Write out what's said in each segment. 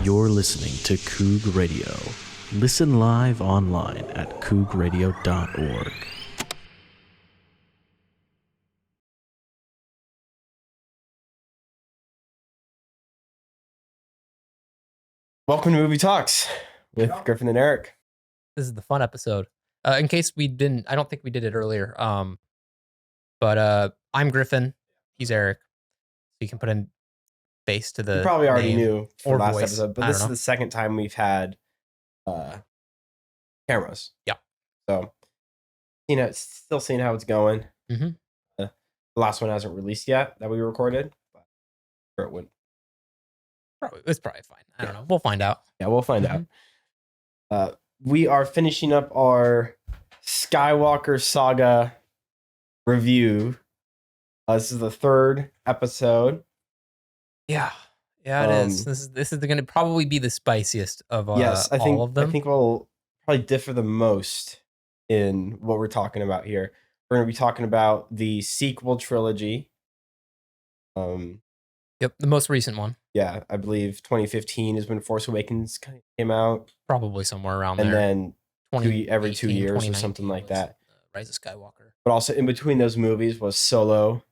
You're listening to KOUG Radio. Listen live online at KOUGradio.org. Welcome to Movie Talks with Griffin and Eric. This is the fun episode. In case we didn't, I don't think we did it earlier. But I'm Griffin. He's Eric. So you can put in face to the. You probably already name knew for or last voice. episode, but I this don't is know. the second time we've had cameras. Yeah. So, still seeing how it's going. Mhm. The last one hasn't released yet that we recorded, but I'm sure it would. It's probably fine. I don't know. We'll find out. Yeah, we'll find Mhm. out. We are finishing up our Skywalker Saga review. This is the third episode. Yeah. Yeah, it is. This is going to probably be the spiciest of Yes, all of them. I think we'll probably differ the most in what we're talking about here. We're going to be talking about the sequel trilogy. Yep, the most recent one. Yeah, I believe 2015 is when Force Awakens came out, Probably somewhere around and there. then every 2 years or 2019 something like was, that. Rise of Skywalker. But also in between those movies was Solo,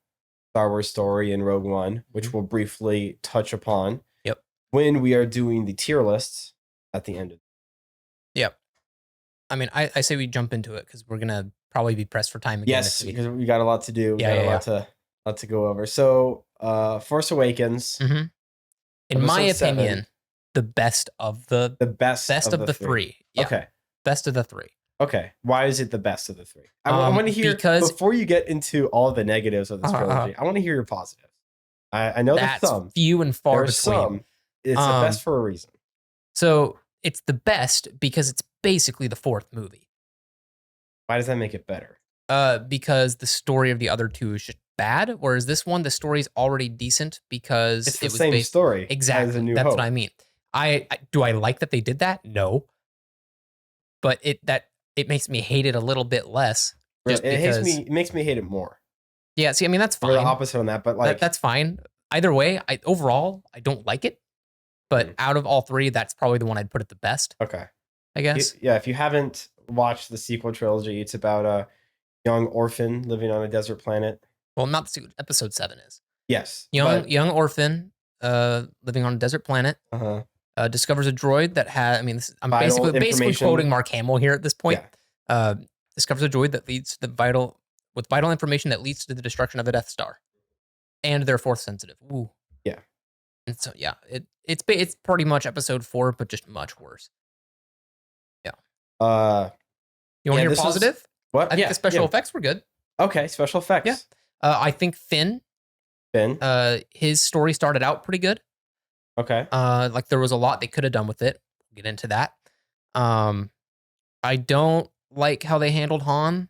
Star Wars Story, and Rogue One, which Mhm. we'll briefly touch upon. Yep. When we are doing the tier lists at the end of. Yep. I mean, I say we jump into it because we're going to probably be pressed for time again. Yes, because we got a lot to do. We Yeah, got a lot to go over. So, Force Awakens, Mhm. In my Episode 7. opinion, the best of the best of the three. Yeah, Okay. best of the three. Okay. Why is it the best of the three? I want to hear, because- before you get into all the negatives of this trilogy, I want to hear your positives. I know there's That's some. few and far There's between. some. It's the best for a reason. So it's the best because it's basically the fourth movie. Why does that make it better? Because the story of the other two is just bad, whereas this one, the story's already decent because It's the it was same based story. As exactly. A New That's Hope. what I mean. I do I like that they did that? No, but it makes me hate it a little bit less. Just because, It makes me hate it more. yeah. See, I mean that's We're the fine. opposite on that, but like That's fine. Either way, overall I don't like it, but out of all three, that's probably the one I'd put at the best. okay. I guess. If you haven't watched the sequel trilogy, it's about a young orphan living on a desert planet. Well, not the sequel, episode 7 is Yes. young orphan living on a desert planet. Discovers a droid that has. I mean, I'm Vital basically information. quoting Mark Hamill here at this point. Yeah. Discovers a droid that leads to vital information that leads to the destruction of a Death Star, and they're force sensitive. Ooh. Yeah. And so it's pretty much episode 4, but just much worse. Yeah. You want to hear positive? What? I think the special effects were good. Okay, special effects. Yeah. I think Finn. His story started out pretty good. Okay. Like there was a lot they could have done with it. We'll get into that. I don't like how they handled Han.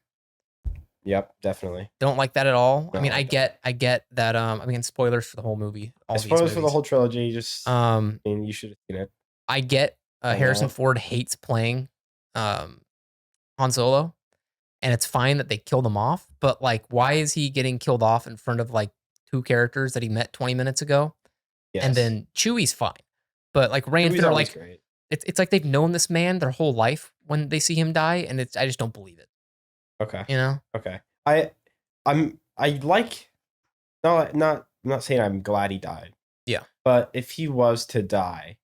Yep, definitely. Don't like that at all. I No, mean, I I get that. I mean, spoilers for the whole movie. Spoilers for the whole trilogy. Just, I mean, you should have seen it. I get Harrison Ford hates playing Han Solo, and it's fine that they killed him off. But like, why is he getting killed off in front of like 2 characters that he met 20 minutes ago? Yes. And then Chewie's fine, but like Rey and Finn are like, great. it's like they've known this man their whole life when they see him die, and I just don't believe it. Okay. You know? Okay. I like. No, I'm not saying I'm glad he died. Yeah. But if he was to die,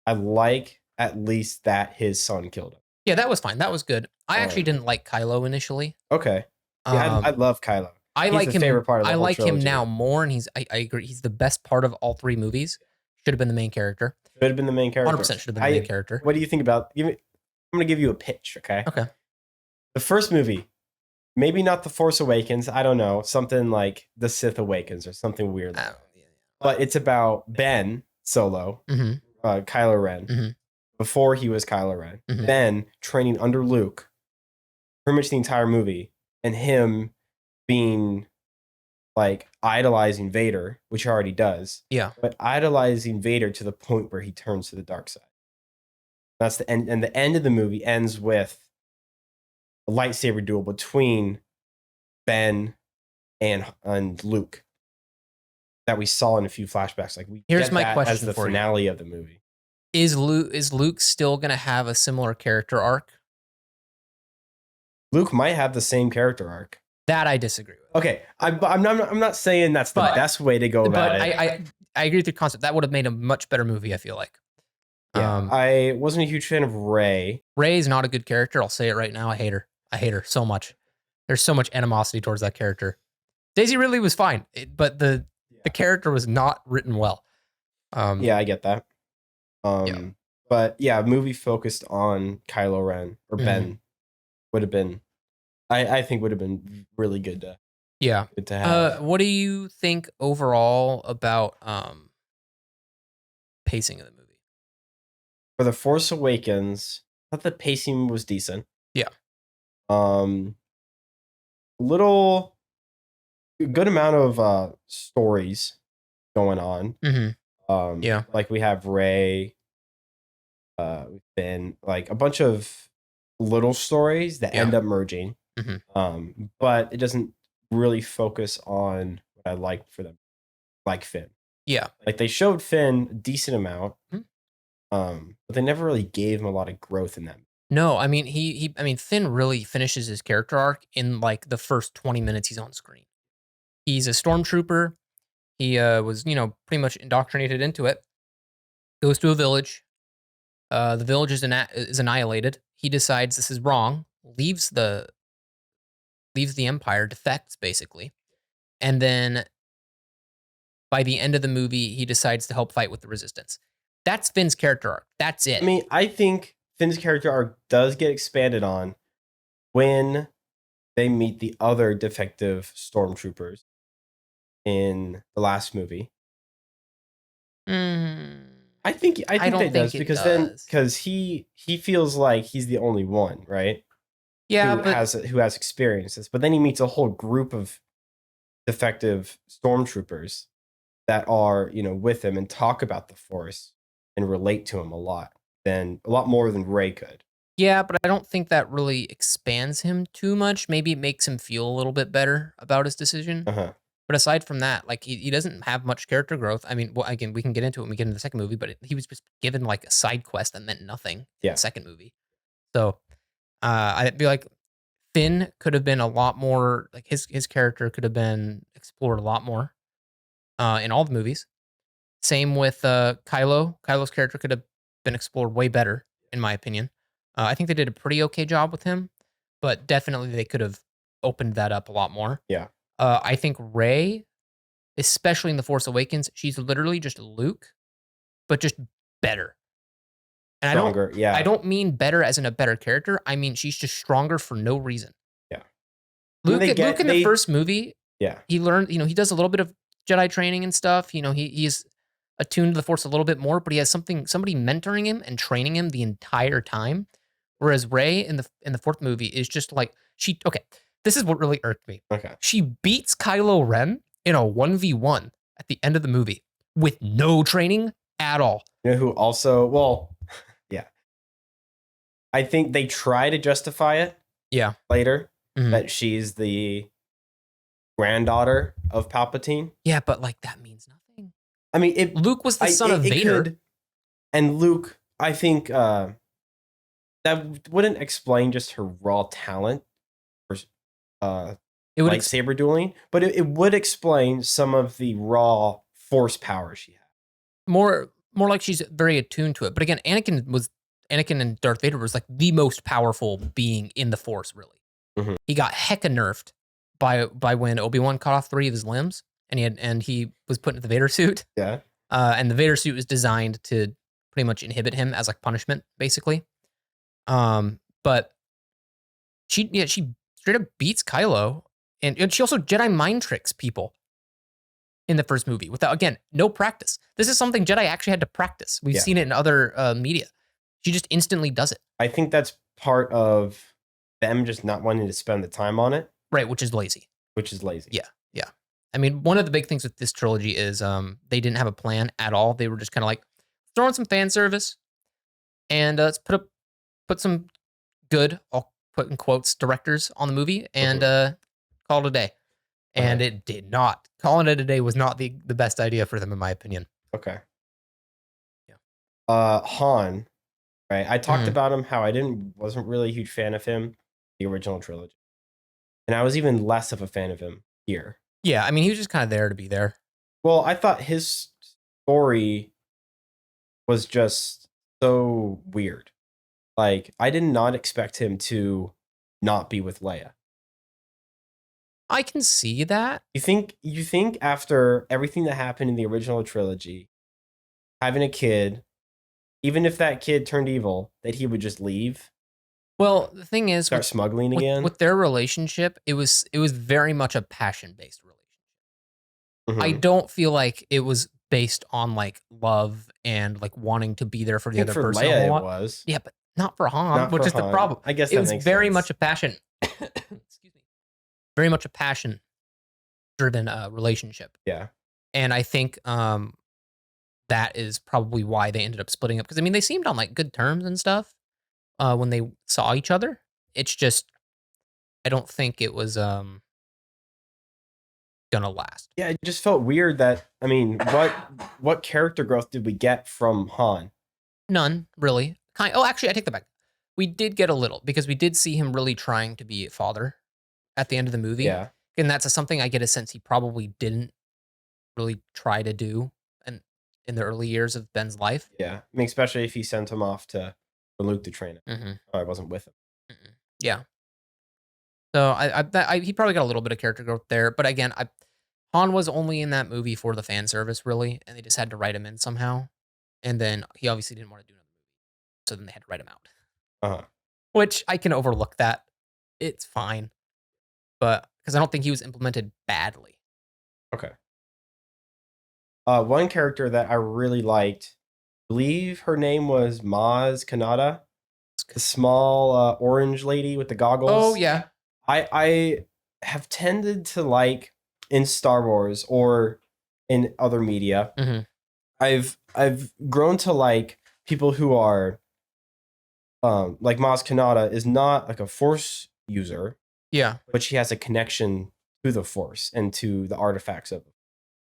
I like at least that his son killed him. Yeah, that was fine. That was good. I actually didn't like Kylo initially. Okay. Yeah, I love Kylo. I He's like the him. favorite part of the I whole like him trilogy. now more, and I agree. He's the best part of all 3 movies. Should have been the main character. Should have been the main character. 100% should have been the main character. What do you think about? I'm going to give you a pitch. Okay. Okay. The first movie, maybe not The Force Awakens. I don't know, something like The Sith Awakens or something weird. But it's about Ben Solo, Kylo Ren, before he was Kylo Ren. Ben training under Luke, pretty much the entire movie, and him being like idolizing Vader, which he already does. Yeah. But idolizing Vader to the point where he turns to the dark side. That's the end, and the end of the movie ends with a lightsaber duel between Ben and Luke that we saw in a few flashbacks. Like we Here's get my that question as the for you. finale of the movie. Is Luke still gonna have a similar character arc? Luke might have the same character arc. That I disagree with. Okay, I'm not saying that's the best way to go about it. I agree with your concept. That would have made a much better movie, I feel like. Yeah, I wasn't a huge fan of Rey. Rey is not a good character. I'll say it right now. I hate her. I hate her so much. There's so much animosity towards that character. Daisy Ridley was fine, but the character was not written well. Yeah, I get that. But yeah, a movie focused on Kylo Ren or Ben would have been, I think would have been really good to. Yeah. Good to have. What do you think overall about pacing of the movie? For The Force Awakens, I thought the pacing was decent. Yeah. Little good amount of stories going on. Yeah. Like we have Rey, Finn, like a bunch of little stories that end up merging. But it doesn't really focus on what I like for them, like Finn. Yeah. Like they showed Finn a decent amount. But they never really gave him a lot of growth in that. No, I mean Finn really finishes his character arc in like the first 20 minutes he's on screen. He's a stormtrooper. He was, pretty much indoctrinated into it. Goes to a village. The village is annihilated. He decides this is wrong. Leaves the Empire, defects basically, and then by the end of the movie, he decides to help fight with the Resistance. That's Finn's character arc. That's it. I mean, I think Finn's character arc does get expanded on when they meet the other defective stormtroopers in the last movie. I think that does because he feels like he's the only one, right? Yeah, who has experiences, but then he meets a whole group of defective stormtroopers that are with him and talk about the Force and relate to him a lot more than Rey could. Yeah, but I don't think that really expands him too much. Maybe it makes him feel a little bit better about his decision. But aside from that, like he doesn't have much character growth. I mean, well, again, we can get into it when we get into the second movie, but he was just given like a side quest that meant nothing in the second movie. So I'd be like, Finn could have been a lot more, like his character could have been explored a lot more in all the movies. Same with Kylo. Kylo's character could have been explored way better, in my opinion. I think they did a pretty okay job with him, but definitely they could have opened that up a lot more. Yeah. I think Rey, especially in The Force Awakens, she's literally just Luke, but just better. And stronger, I don't mean better as in a better character. I mean she's just stronger for no reason. Yeah. Luke in the first movie, he learned, he does a little bit of Jedi training and stuff. He's attuned to the Force a little bit more, but he has somebody mentoring him and training him the entire time. Whereas Rey in the fourth movie is just like this is what really irked me. Okay. She beats Kylo Ren in a 1v1 at the end of the movie with no training at all. You know who also, I think they try to justify it. Yeah. Later, that she's the granddaughter of Palpatine. Yeah, but like that means nothing. I mean, Luke was the son of Vader. And Luke, I think that wouldn't explain just her raw talent for lightsaber dueling, but it would explain some of the raw Force power she had. More like she's very attuned to it. But again, Anakin and Darth Vader was like the most powerful being in the Force, really. He got hecka nerfed by when Obi-Wan cut off 3 of his limbs and he was put into the Vader suit. Yeah. And the Vader suit was designed to pretty much inhibit him as like punishment, basically. But she straight up beats Kylo, and she also Jedi mind tricks people in the first movie without, again, no practice. This is something Jedi actually had to practice. We've seen it in other media. She just instantly does it. I think that's part of them just not wanting to spend the time on it. Right, which is lazy. Yeah. I mean, one of the big things with this trilogy is they didn't have a plan at all. They were just kind of like throwing some fan service and let's put some good, I'll put in quotes, directors on the movie and call it a day. And it did not. Calling it a day was not the best idea for them, in my opinion. Okay. Yeah. Han, right? I talked Mhm. about him how I wasn't really a huge fan of him, the original trilogy. And I was even less of a fan of him here. Yeah, I mean, he was just kind of there to be there. Well, I thought his story was just so weird. Like, I did not expect him to not be with Leia. I can see that. You think after everything that happened in the original trilogy, having a kid, even if that kid turned evil, that he would just leave, Well, the thing is, start smuggling again? with their relationship, it was very much a passion-based relationship. I Mhm. don't feel like it was based on, like, love and, like, wanting to be there for I the think other for person a Leia whole it lot. was. Yeah, but not for Han, Not which for is the Han. problem. I guess It that was makes very sense. much a passion excuse me. Very much a passion-driven, relationship. Yeah. And I think, that is probably why they ended up splitting up. Because I mean, they seemed on, like, good terms and stuff, when they saw each other. It's just I don't think it was, gonna last. Yeah, it just felt weird that I mean, what character growth did we get from Han? None, really. Actually, I take that back. We did get a little because we did see him really trying to be a father at the end of the movie, Yeah. and that's something I get a sense he probably didn't really try to do in the early years of Ben's life. Yeah. I mean, especially if he sent him off for Luke to train him. Mhm, Oh, I wasn't with him. mm-mm. Yeah. So he probably got a little bit of character growth there, but again, Han was only in that movie for the fan service, really, and they just had to write him in somehow. And then he obviously didn't want to do another movie, so then they had to write him out, Uh-huh. which I can overlook that. It's fine, but because I don't think he was implemented badly. Okay. One character that I really liked, I believe her name was Maz Kanata, the small orange lady with the goggles. Oh yeah, I have tended to like in Star Wars or in other media. Mhm. I've grown to like people who are like Maz Kanata is not like a force user, yeah, but she has a connection to the force and to the artifacts of it.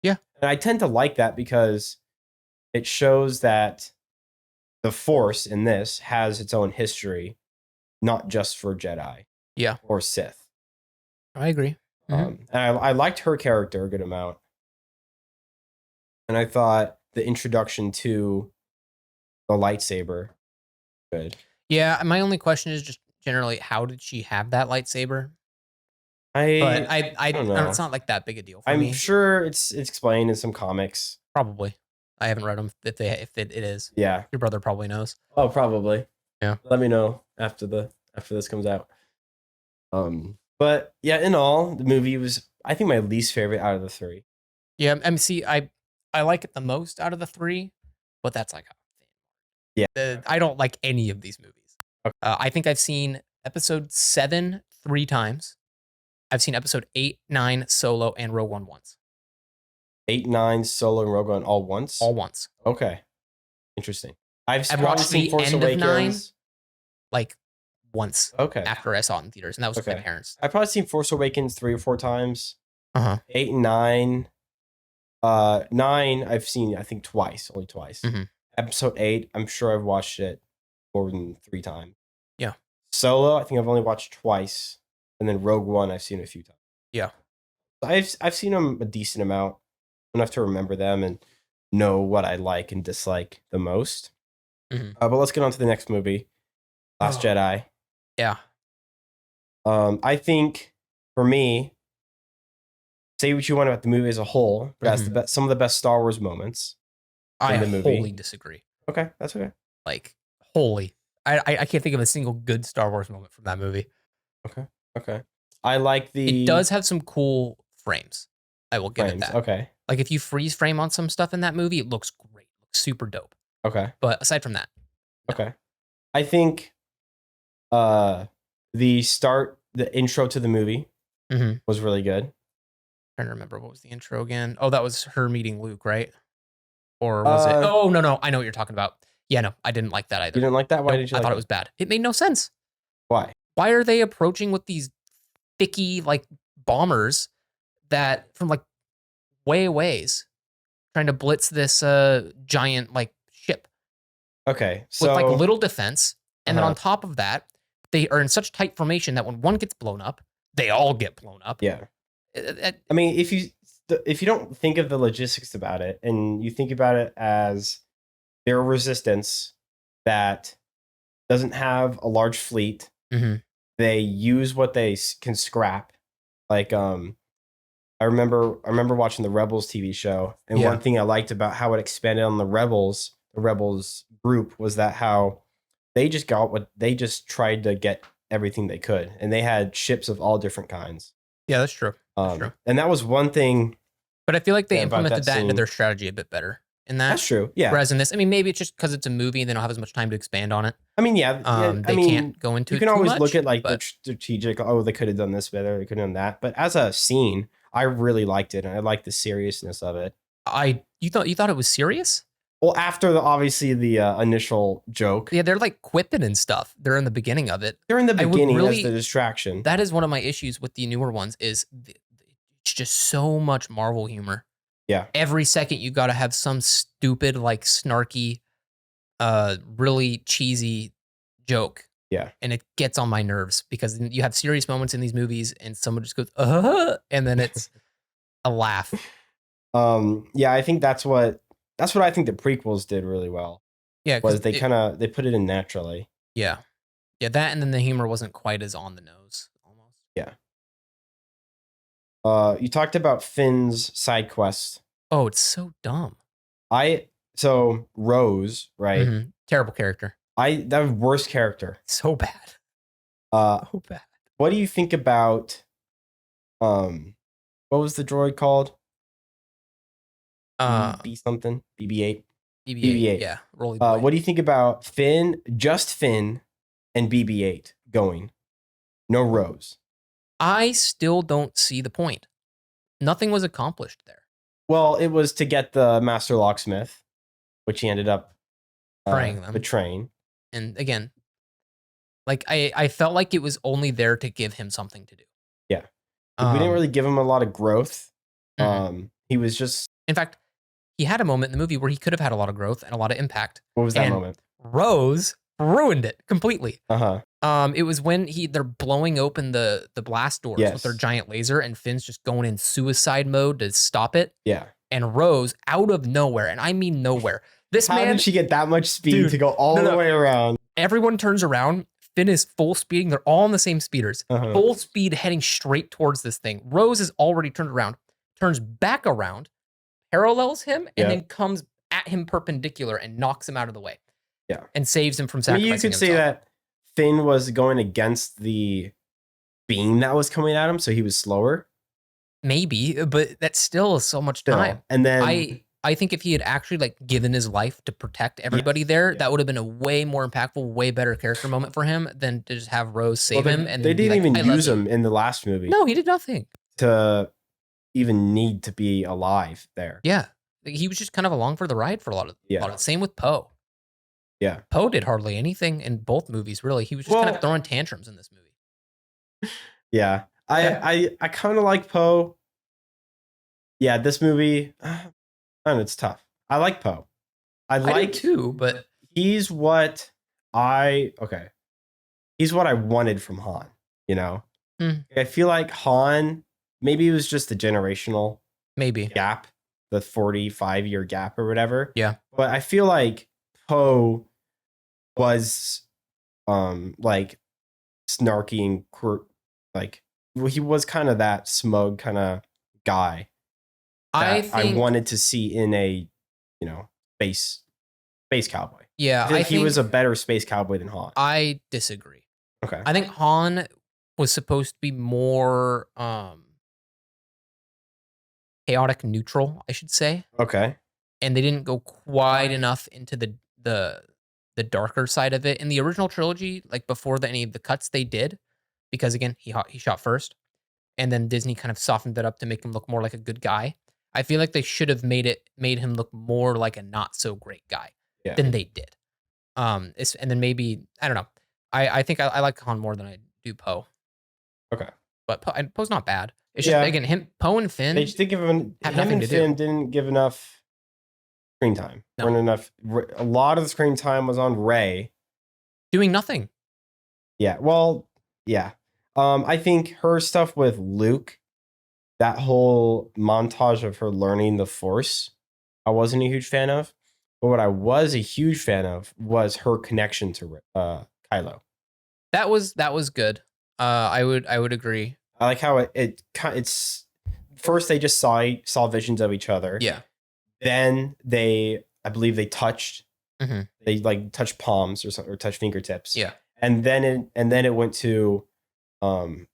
yeah, And I tend to like that because it shows that the force in this has its own history, not just for Jedi yeah. or Sith. I agree. Mhm. And I liked her character a good amount. And I thought the introduction to the lightsaber good. Yeah, my only question is just generally, how did she have that lightsaber? But I don't know. it's not like that big a deal for I'm me. sure it's explained in some comics. Probably. I haven't read them. If it is, Yeah. your brother probably knows. Oh, probably. Yeah. Let me know after this comes out. But yeah, in all, the movie was I think my least favorite out of the three. Yeah, see, I like it the most out of the three, but that's like Yeah. I don't like any of these movies. Okay. I think I've seen episode 7 3 times. I've seen episode 8, 9, Solo, and Rogue One once. 8, 9, Solo, and Rogue One all once? All once. Okay. Interesting. I've I've probably watched seen the Force end of 9 Awakens. like once Okay. after I saw it in theaters, and that was with my Okay. parents. I've probably seen Force Awakens 3 or 4 times. Uh-huh. 8 and 9. 9 I've seen I think twice, only twice. Mhm. Episode 8, I'm sure I've watched it more than 3 times. Yeah. Solo, I think I've only watched twice, and then Rogue One I've seen a few times. Yeah. I've seen them a decent amount, enough to remember them and know what I like and dislike the most. Mhm. But let's get on to the next movie, Last Jedi. Yeah. I think for me, say what you want about the movie as a whole, but that's Mhm. some of the best Star Wars moments. I in the movie. wholly disagree. Okay, that's okay. Like, wholly. I can't think of a single good Star Wars moment from that movie. Okay. I like the It does have some cool frames. I will give it frames. that. Okay. Like, if you freeze frame on some stuff in that movie, it looks great. It looks super dope. Okay. But aside from that, no. Okay. I think the intro to the movie Mhm. was really good. Trying to remember, what was the intro again? Oh, that was her meeting Luke, right? Or was it? Uh, Oh, no. I know what you're talking about. Yeah, no, I didn't like that You either. didn't like that? Why Nope, did you I like thought it? it was bad. It made no sense. Why? Why are they approaching with these thicky, like, bombers that from, like, way ways, trying to blitz this giant, like, ship? Okay, with like so little defense, and then on top of that, they are in such tight formation that when one gets blown up, they all get blown up. yeah. I mean, if you don't think of the logistics about it, and you think about it as their resistance that doesn't have a large fleet, they use what they can scrap. Like I remember watching the Rebels TV show, and one thing I liked about how it expanded on the Rebels group was that how they just tried to get everything they could, and they had ships of all different kinds. Yeah, that's true. And that was one thing. But I feel like they about implemented that that into scene. their strategy a bit better. In that, That's true. Yeah. Whereas in this, I mean, maybe it's just because it's a movie and they don't have as much time to expand on it. I mean, yeah. They can't go into You it can too always much, look at like the but strategic. Oh, they could have done this better. They could have done that. But as a scene, I really liked it, and I liked the seriousness of it. you thought it was serious? Well, after obviously the initial joke. Yeah, they're like quipping and stuff. They're in the beginning of it. They're in the beginning really- as the distraction. That is one of my issues with the newer ones. Is it's just so much Marvel humor. Yeah. Every second you got to have some stupid, like snarky, really cheesy joke. Yeah. And it gets on my nerves because you have serious moments in these movies and someone just goes, and then it's a laugh. Yeah, I think that's what I think the prequels did really well. Yeah. Was they put it in naturally. Yeah. Yeah. That and then the humor wasn't quite as on the nose almost. Yeah. You talked about Finn's side quest. Oh, it's so dumb. So Rose, right? Terrible character. That worst character. So bad. So bad. What do you think about what was the droid called? B something? BB-8. BB-8. Yeah. Rolly boy. What do you think about just Finn and BB-8 going? No Rose. I still don't see the point. Nothing was accomplished there. Well, it was to get the Master Locksmith, which he ended up betraying. And again, like I felt like it was only there to give him something to do. Yeah. We didn't really give him a lot of growth. He was just... In fact, he had a moment in the movie where he could have had a lot of growth and a lot of impact. What was that moment? Rose ruined it completely. Uh-huh. It was when they're blowing open the blast doors with their giant laser, and Finn's just going in suicide mode to stop it. Yeah. And Rose, out of nowhere, and I mean nowhere. How did she get that much speed to go all the way around? Everyone turns around. Finn is full speeding. They're all on the same speeders. Full speed heading straight towards this thing. Rose is already turned around, turns back around, parallels him, and then comes at him perpendicular and knocks him out of the way. Yeah. And saves him from sacrificing You could himself. say that Finn was going against the beam that was coming at him, so he was slower. Maybe, but that's still so much time. And then I think if he had actually like given his life to protect everybody there, that would have been a way more impactful, way better character moment for him than to just have Rose save him. And they didn't even use him in the last movie. No, he did nothing To even need to be alive there. Yeah, he was just kind of along for the ride for a lot of it. Same with Poe. Yeah, Poe did hardly anything in both movies. Really, he was just kind of throwing tantrums in this movie. Yeah, I kind of like Poe. Yeah, this movie, it's tough. I like Poe. I like do too, but he's what I wanted from Han. You know, I feel like Han. Maybe it was just the generational gap, the 45-year gap or whatever. Yeah, but I feel like Poe was like snarky and he was kind of that smug kind of guy that I wanted to see in a space cowboy. Yeah, I think he was a better space cowboy than Han. I disagree. Okay. I think Han was supposed to be more chaotic neutral, I should say. Okay. And they didn't go quite enough into the darker side of it. In the original trilogy, like before any of the cuts they did, because again, he shot first, and then Disney kind of softened it up to make him look more like a good guy. I feel like they should have made him look more like a not so great guy than they did. And then maybe, I don't know. I think I like Han more than I do Poe. Okay. But Poe's not bad. It's just, again, Poe and Finn they just didn't give have nothing to do. Finn didn't give enough screen time. No. Weren't enough. A lot of the screen time was on Rey doing nothing. Yeah. Well, yeah. I think her stuff with Luke, that whole montage of her learning the Force, I wasn't a huge fan of. But what I was a huge fan of was her connection to Kylo. That was good. I would agree. I like how it's first they just saw visions of each other. Yeah. Then I believe they touched. Mm-hmm. They like touched palms or touched fingertips. Yeah. And then it went to, one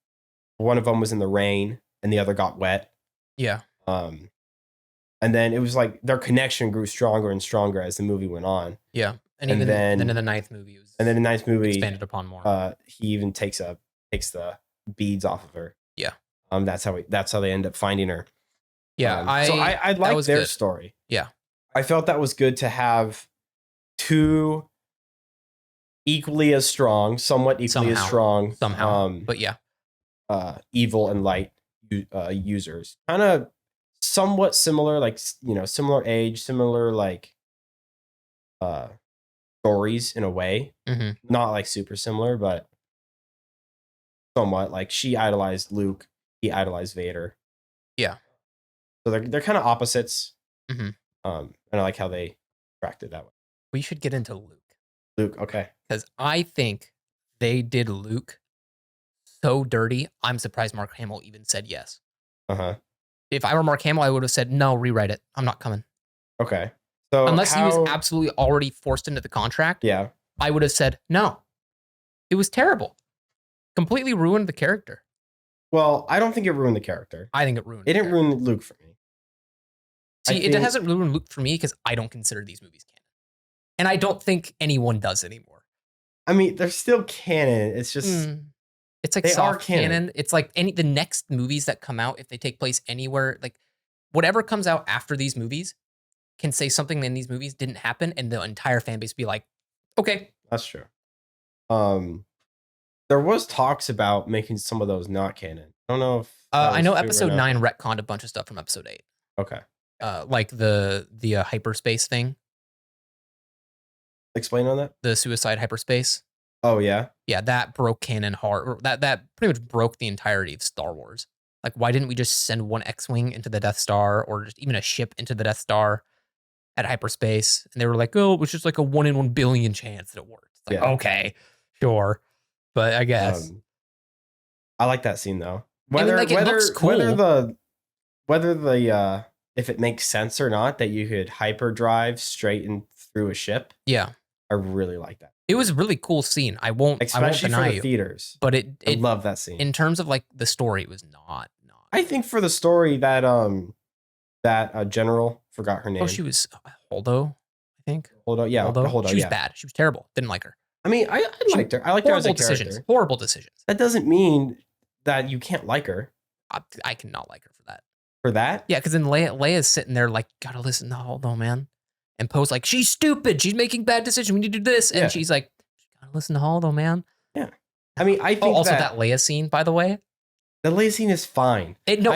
of them was in the rain and the other got wet. Yeah. And then it was like their connection grew stronger and stronger as the movie went on. Yeah. And even then in the ninth movie, it was expanded upon more. He even takes the beads off of her. Yeah. That's how they end up finding her. Yeah. I like their good. story. Yeah. I felt that was good to have two equally as strong, somewhat equally as strong, but yeah, evil and light users, kind of somewhat similar, like similar age, similar like stories in a way, not like super similar, but somewhat. Like she idolized Luke, he idolized Vader. Yeah, so they're kind of opposites. And I like how they tracked it that way. We should get into Luke, okay, because I think they did Luke so dirty. I'm surprised Mark Hamill even said yes. If I were Mark Hamill, I would have said no, rewrite it. I'm not coming. Okay. So unless he was absolutely already forced into the contract, yeah, I would have said no. It was terrible. Completely ruined the character. Well, I don't think it ruined the character. I think it ruined. It didn't ruin Luke for me. See, it hasn't ruined Luke for me because I don't consider these movies canon, and I don't think anyone does anymore. I mean, they're still canon. It's just it's like soft canon. It's like the next movies that come out, if they take place anywhere, like whatever comes out after these movies can say something in these movies didn't happen, and the entire fan base be like, okay. That's true. There was talks about making some of those not canon. I don't know if I know episode 9 retconned a bunch of stuff from episode 8. Okay. Like the hyperspace thing. Explain on that. The suicide hyperspace. Oh yeah. Yeah, that broke canon hard. That pretty much broke the entirety of Star Wars. Like, why didn't we just send one X-wing into the Death Star, or just even a ship into the Death Star at hyperspace? And they were like, oh, it was just like a 1 in 1 billion chance that it worked. It's like, okay, sure, but I guess I like that scene though. Whether it looks cool. whether the if it makes sense or not that you could hyperdrive straight in through a ship. Yeah, I really like that. It was a really cool scene. I won't deny for the theaters. But I love that scene. In terms of like the story, it was not. I think for the story that general, forgot her name. Oh, she was Holdo, I think. Holdo, yeah. Holdo, she was bad. She was terrible. Didn't like her. I mean, I liked her. I liked her as a character. Horrible Horrible decisions. That doesn't mean that you can't like her. I cannot like her for that. For that? Yeah, because then Leia's sitting there like, gotta listen to Holdo, man. And Poe's like, she's stupid. She's making bad decisions. We need to do this. And she's like, gotta listen to Holdo, man. Yeah. I mean, I think also that Leia scene, by the way. The Leia scene is fine. Dude,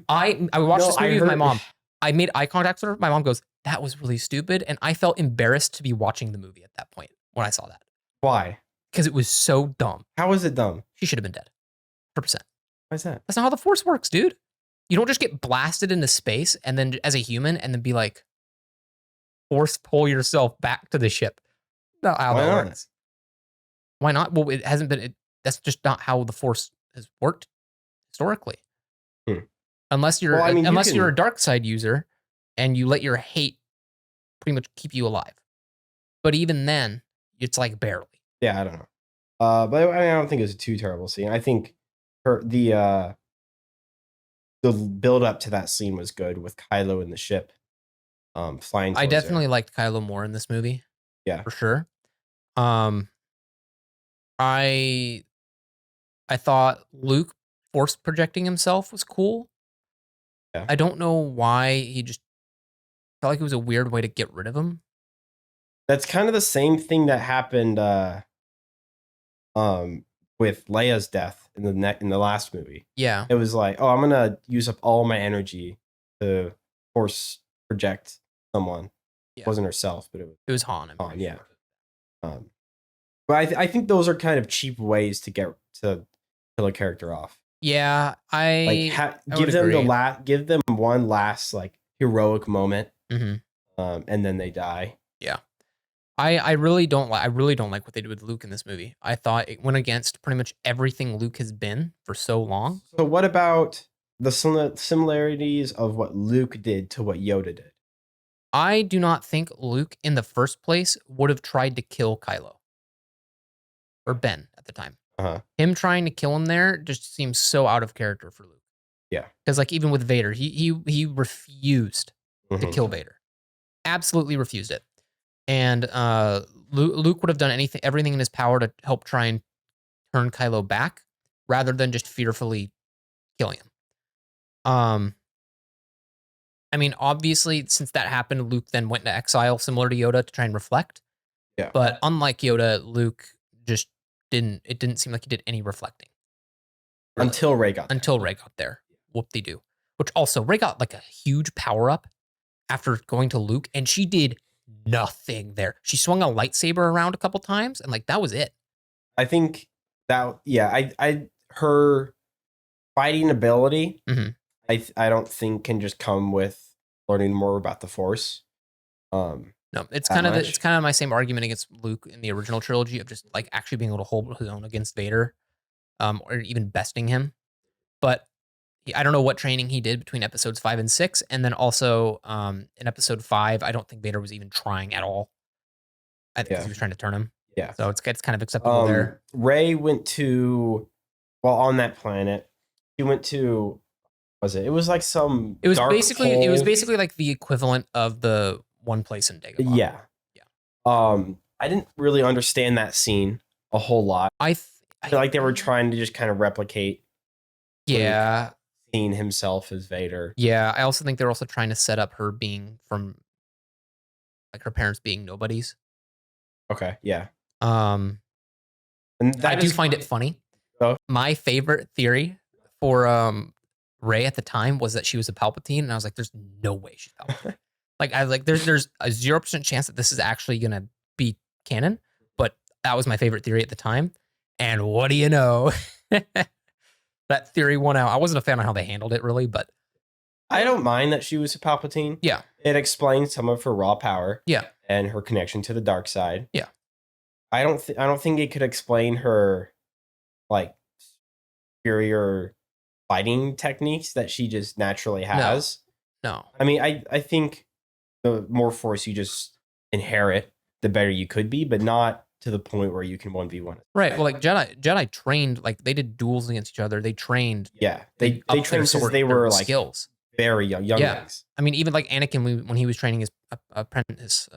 I watched this movie with my mom. I made eye contact with her. My mom goes, that was really stupid. And I felt embarrassed to be watching the movie at that point when I saw that. Why? Because it was so dumb. How was it dumb? She should have been dead. 100%. Why is that? That's not how the Force works, dude. You don't just get blasted into space and then as a human and then be like, force pull yourself back to the ship. Not how that works. Why not? Well, it hasn't been. That's just not how the Force has worked historically. Unless you're you're a dark side user and you let your hate pretty much keep you alive. But even then, it's like barely. Yeah, I don't know. But I mean, I don't think it was a too terrible scene. I think the build up to that scene was good with Kylo in the ship, flying. I definitely liked Kylo more in this movie. Yeah, for sure. I thought Luke force projecting himself was cool. Yeah. I don't know why he just felt like it was a weird way to get rid of him. That's kind of the same thing that happened with Leia's death in the last movie. Yeah. It was like, oh, I'm gonna use up all my energy to force project someone. It wasn't herself, but it was Han. Han, yeah. But I think those are kind of cheap ways to get to kill a character off. Yeah, give them one last like heroic moment, and then they die. Yeah, I really don't like what they did with Luke in this movie. I thought it went against pretty much everything Luke has been for so long. So what about the similarities of what Luke did to what Yoda did? I do not think Luke in the first place would have tried to kill Kylo or Ben at the time. Him trying to kill him there just seems so out of character for Luke. Yeah, because like even with Vader, he refused to kill Vader, absolutely refused it. And Luke would have done everything in his power to help try and turn Kylo back, rather than just fearfully killing him. I mean, obviously, since that happened, Luke then went into exile, similar to Yoda, to try and reflect. Yeah. But unlike Yoda, Luke just didn't. It didn't seem like he did any reflecting until Rey got there. Whoop-de-doo. Which also, Rey got like a huge power up after going to Luke, and she did nothing there. She swung a lightsaber around a couple times, and like that was it. I think that her fighting ability, I don't think can just come with learning more about the Force. No, it's kind of my same argument against Luke in the original trilogy of just like actually being able to hold his own against Vader, or even besting him. But I don't know what training he did between episodes 5 and 6, and then also in episode 5, I don't think Vader was even trying at all. I think he was trying to turn him. Yeah, so it's kind of acceptable there. Rey went to, on that planet, he went to. It was like some. It was basically like the equivalent of the one place in Dagobah. Yeah. I didn't really understand that scene a whole lot. I feel like they were trying to just kind of replicate. Yeah. Seeing himself as Vader. Yeah, I also think they're also trying to set up her being from, like, her parents being nobodies. Okay. Yeah. And I do find it funny. Oh. My favorite theory for Rey at the time was that she was a Palpatine, and I was like, "There's no way she's Palpatine." Like, I was like, "There's a 0% chance that this is actually gonna be canon." But that was my favorite theory at the time. And what do you know? That theory won out. I wasn't a fan of how they handled it, really, but I don't mind that she was a Palpatine. Yeah, it explains some of her raw power. Yeah, and her connection to the dark side. Yeah, I don't think it could explain her like superior fighting techniques that she just naturally has. No. I mean, I think the more Force you just inherit, the better you could be, but not to the point where you can 1v1. Right. Well, like Jedi trained, like they did duels against each other. They trained. Yeah. They trained since they were like skills. Very young. Yeah. I mean, even like Anakin, when he was training his apprentice,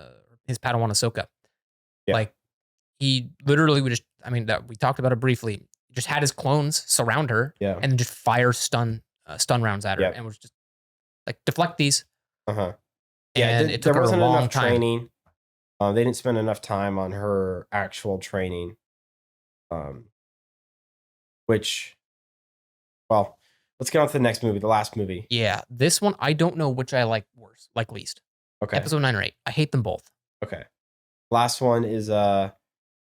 his Padawan Ahsoka, like he literally would just, I mean, we talked about it briefly, just had his clones surround her and just fire stun rounds at her and was just like, deflect these. Yeah. And it took her a long time. Training. They didn't spend enough time on her actual training, which, well, let's get on to the next movie, the last movie. Yeah, this one, I don't know which I like least. Okay. Episode 9 or 8. I hate them both. Okay. Last one is The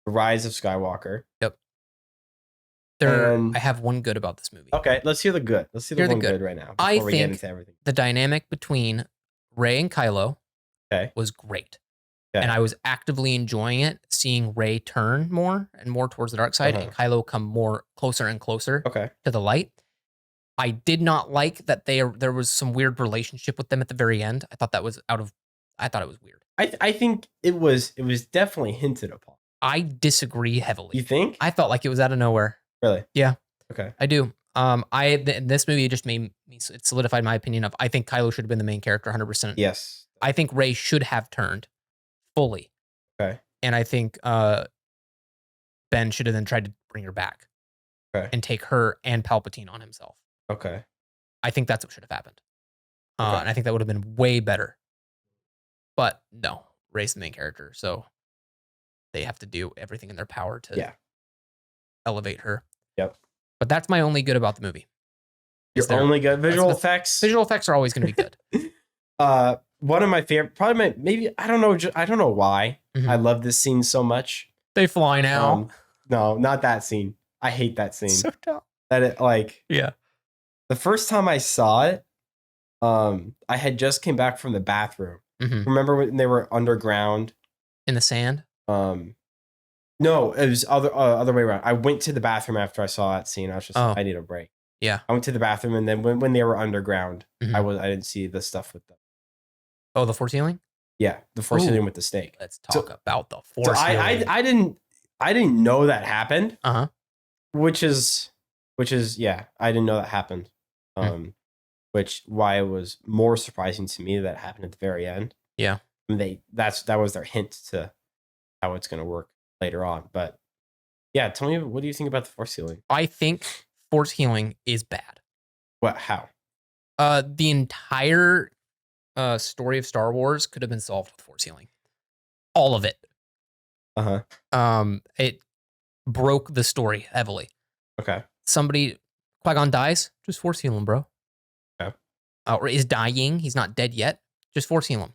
Rise of Skywalker. Yep. I have one good about this movie. Okay, let's hear the good. Let's see the one good right now before we get into everything. The dynamic between Rey and Kylo was great. Okay. And I was actively enjoying it, seeing Rey turn more and more towards the dark side and Kylo come more closer and closer to the light. I did not like that there was some weird relationship with them at the very end. I thought that was I thought it was weird. I think it was definitely hinted upon. I disagree heavily. You think? I felt like it was out of nowhere. Really? Yeah. Okay. I do. This movie just made me, it solidified my opinion of, I think Kylo should have been the main character 100%. Yes. I think Rey should have turned fully. Okay. And I think Ben should have then tried to bring her back. Okay. And take her and Palpatine on himself. Okay. I think that's what should have happened. And I think that would have been way better. But no, Rey's the main character, so they have to do everything in their power to elevate her. Yep. But that's my only good about the movie. Your only good visual effects? Visual effects are always going to be good. one of my favorite, probably maybe I don't know, I don't know why I love this scene so much. They fly now. No, not that scene. I hate that scene. So dumb. That it like Yeah. The first time I saw it, I had just came back from the bathroom. Remember when they were underground in the sand? No, it was other way around. I went to the bathroom after I saw that scene. I was just like, I need a break. Yeah. I went to the bathroom, and then when they were underground, I didn't see the stuff with them. Oh, the force healing? Yeah, the force healing with the snake. Let's talk about the force healing. I didn't know that happened. Which is yeah, I didn't know that happened. Which why it was more surprising to me that it happened at the very end. Yeah. That was their hint to how it's going to work later on. But yeah, tell me, what do you think about the force healing? I think force healing is bad. What? How? The entire story of Star Wars could have been solved with force healing. All of it. It broke the story heavily. Okay. Qui-Gon dies, just force heal him, bro. Okay. Or is dying. He's not dead yet. Just force heal him.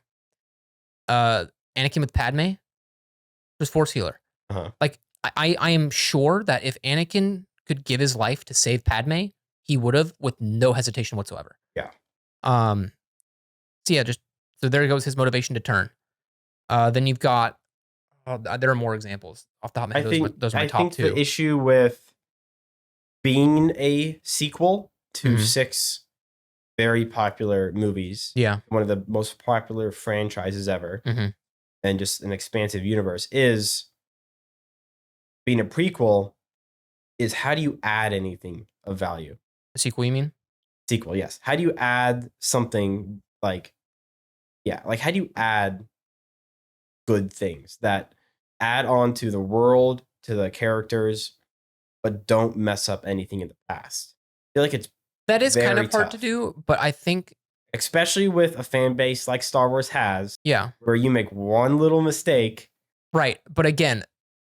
Anakin with Padme, just force healer. Like I am sure that if Anakin could give his life to save Padme, he would have with no hesitation whatsoever. Yeah. So yeah, so there goes his motivation to turn. Then you've got there are more examples off the top of my head. Those are my top two. The issue with being a sequel to 6 very popular movies, one of the most popular franchises ever, and just an expansive universe, is being a prequel is how do you add anything of value? A sequel, you mean? Sequel, yes. How do you add something like how do you add good things that add on to the world, to the characters, but don't mess up anything in the past? I feel like that is kind of hard to do, but I think, especially with a fan base like Star Wars has, yeah, where you make one little mistake, right? But again,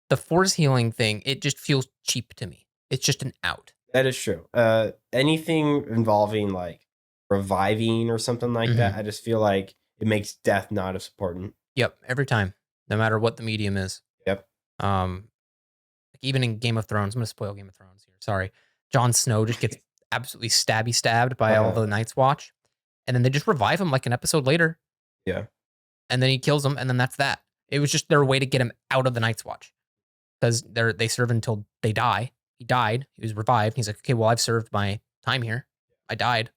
the force healing thing, it just feels cheap to me. It's just an out. That is true. Anything involving like reviving or something like that, I just feel like it makes death not as important. Yep, every time, no matter what the medium is. Yep. Even in Game of Thrones, I'm going to spoil Game of Thrones here. Sorry, Jon Snow just gets absolutely stabbed by all the Night's Watch, and then they just revive him like an episode later. Yeah. And then he kills him, and then that's that. It was just their way to get him out of the Night's Watch, because they serve until they die. He died. He was revived. He's like, okay, well, I've served my time here. I died.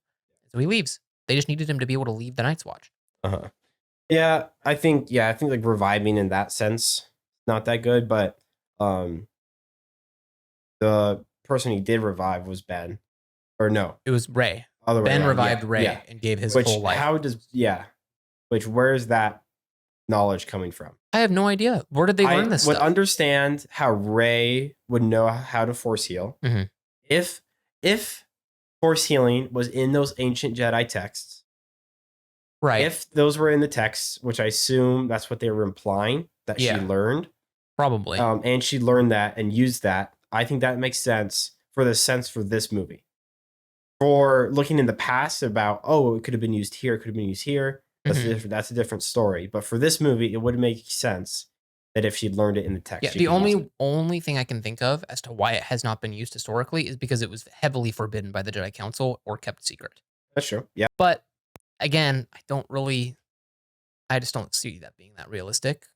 So he leaves. They just needed him to be able to leave the Night's Watch. Yeah, I think like reviving in that sense, not that good, but the person he did revive was Ben. Or no. It was Rey. Ben revived Rey and gave his whole life. Where's that knowledge coming from? I have no idea. Where did they learn this stuff? I would understand how Rey would know how to force heal. If force healing was in those ancient Jedi texts. Right. If those were in the texts, which I assume that's what they were implying, that she learned. Probably. And she learned that and used that. I think that makes sense for this movie. For looking in the past about, it could have been used here, it could have been used here. That's a different story. But for this movie, it would make sense that if she'd learned it in the text. Yeah, the only thing I can think of as to why it has not been used historically is because it was heavily forbidden by the Jedi Council or kept secret. That's true. Yeah. But again, I just don't see that being that realistic.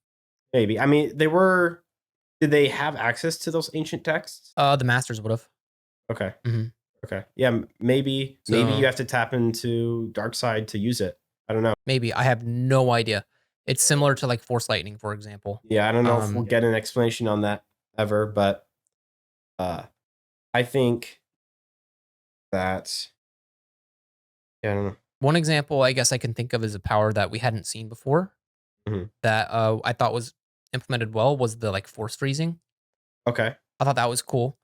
Maybe. I mean, did they have access to those ancient texts? The Masters would have. Okay. Okay. Yeah, maybe you have to tap into dark side to use it. I don't know. Maybe. I have no idea. It's similar to like Force Lightning, for example. Yeah, I don't know if we'll get an explanation on that ever, but I think that I don't know. One example I guess I can think of is a power that we hadn't seen before that I thought was implemented well was the like force freezing. Okay. I thought that was cool.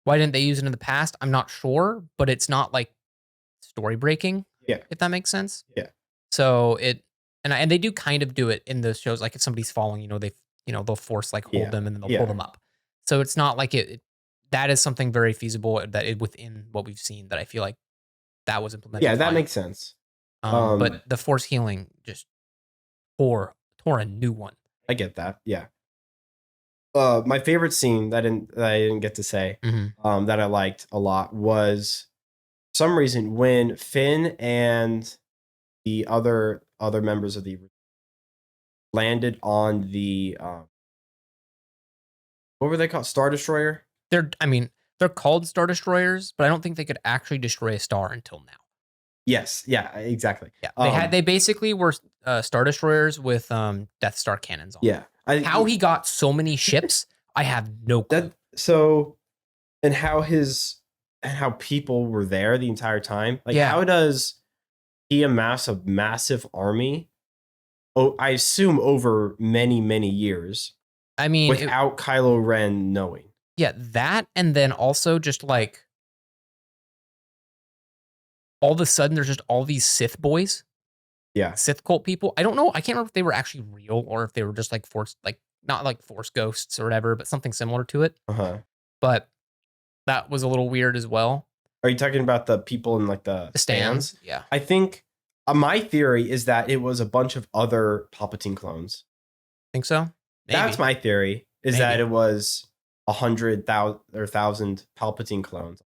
Why didn't they use it in the past? I'm not sure, but it's not like story breaking. Yeah. If that makes sense. Yeah. So and they do kind of do it in the shows, like if somebody's falling, they'll force like hold them and then they'll pull them up. So it's not like that is something very feasible that is within what we've seen that I feel like that was implemented. Yeah, that makes sense. But the Force healing just tore a new one. I get that. Yeah. My favorite scene that I didn't get to say, that I liked a lot was, for some reason, when Finn and the other members of the landed on the what were they called? Star Destroyer? They're called Star Destroyers, but I don't think they could actually destroy a star until now. Yes. Yeah. Exactly. Yeah. They basically were Star Destroyers with Death Star cannons on. Yeah. How he got so many ships, I have no clue. And how people were there the entire time. Like, how does he amass a massive army? Oh, I assume over many, many years. I mean, without Kylo Ren knowing. Yeah, that, and then also just like all of a sudden there's just all these Sith boys. Yeah. Sith cult people. I don't know. I can't remember if they were actually real or if they were just like Force, like not like Force ghosts or whatever, but something similar to it. But that was a little weird as well. Are you talking about the people in like the stands? Yeah. I think my theory is that it was a bunch of other Palpatine clones. Think so? Maybe. That's my theory, is that it was 100,000 or 1,000 Palpatine clones.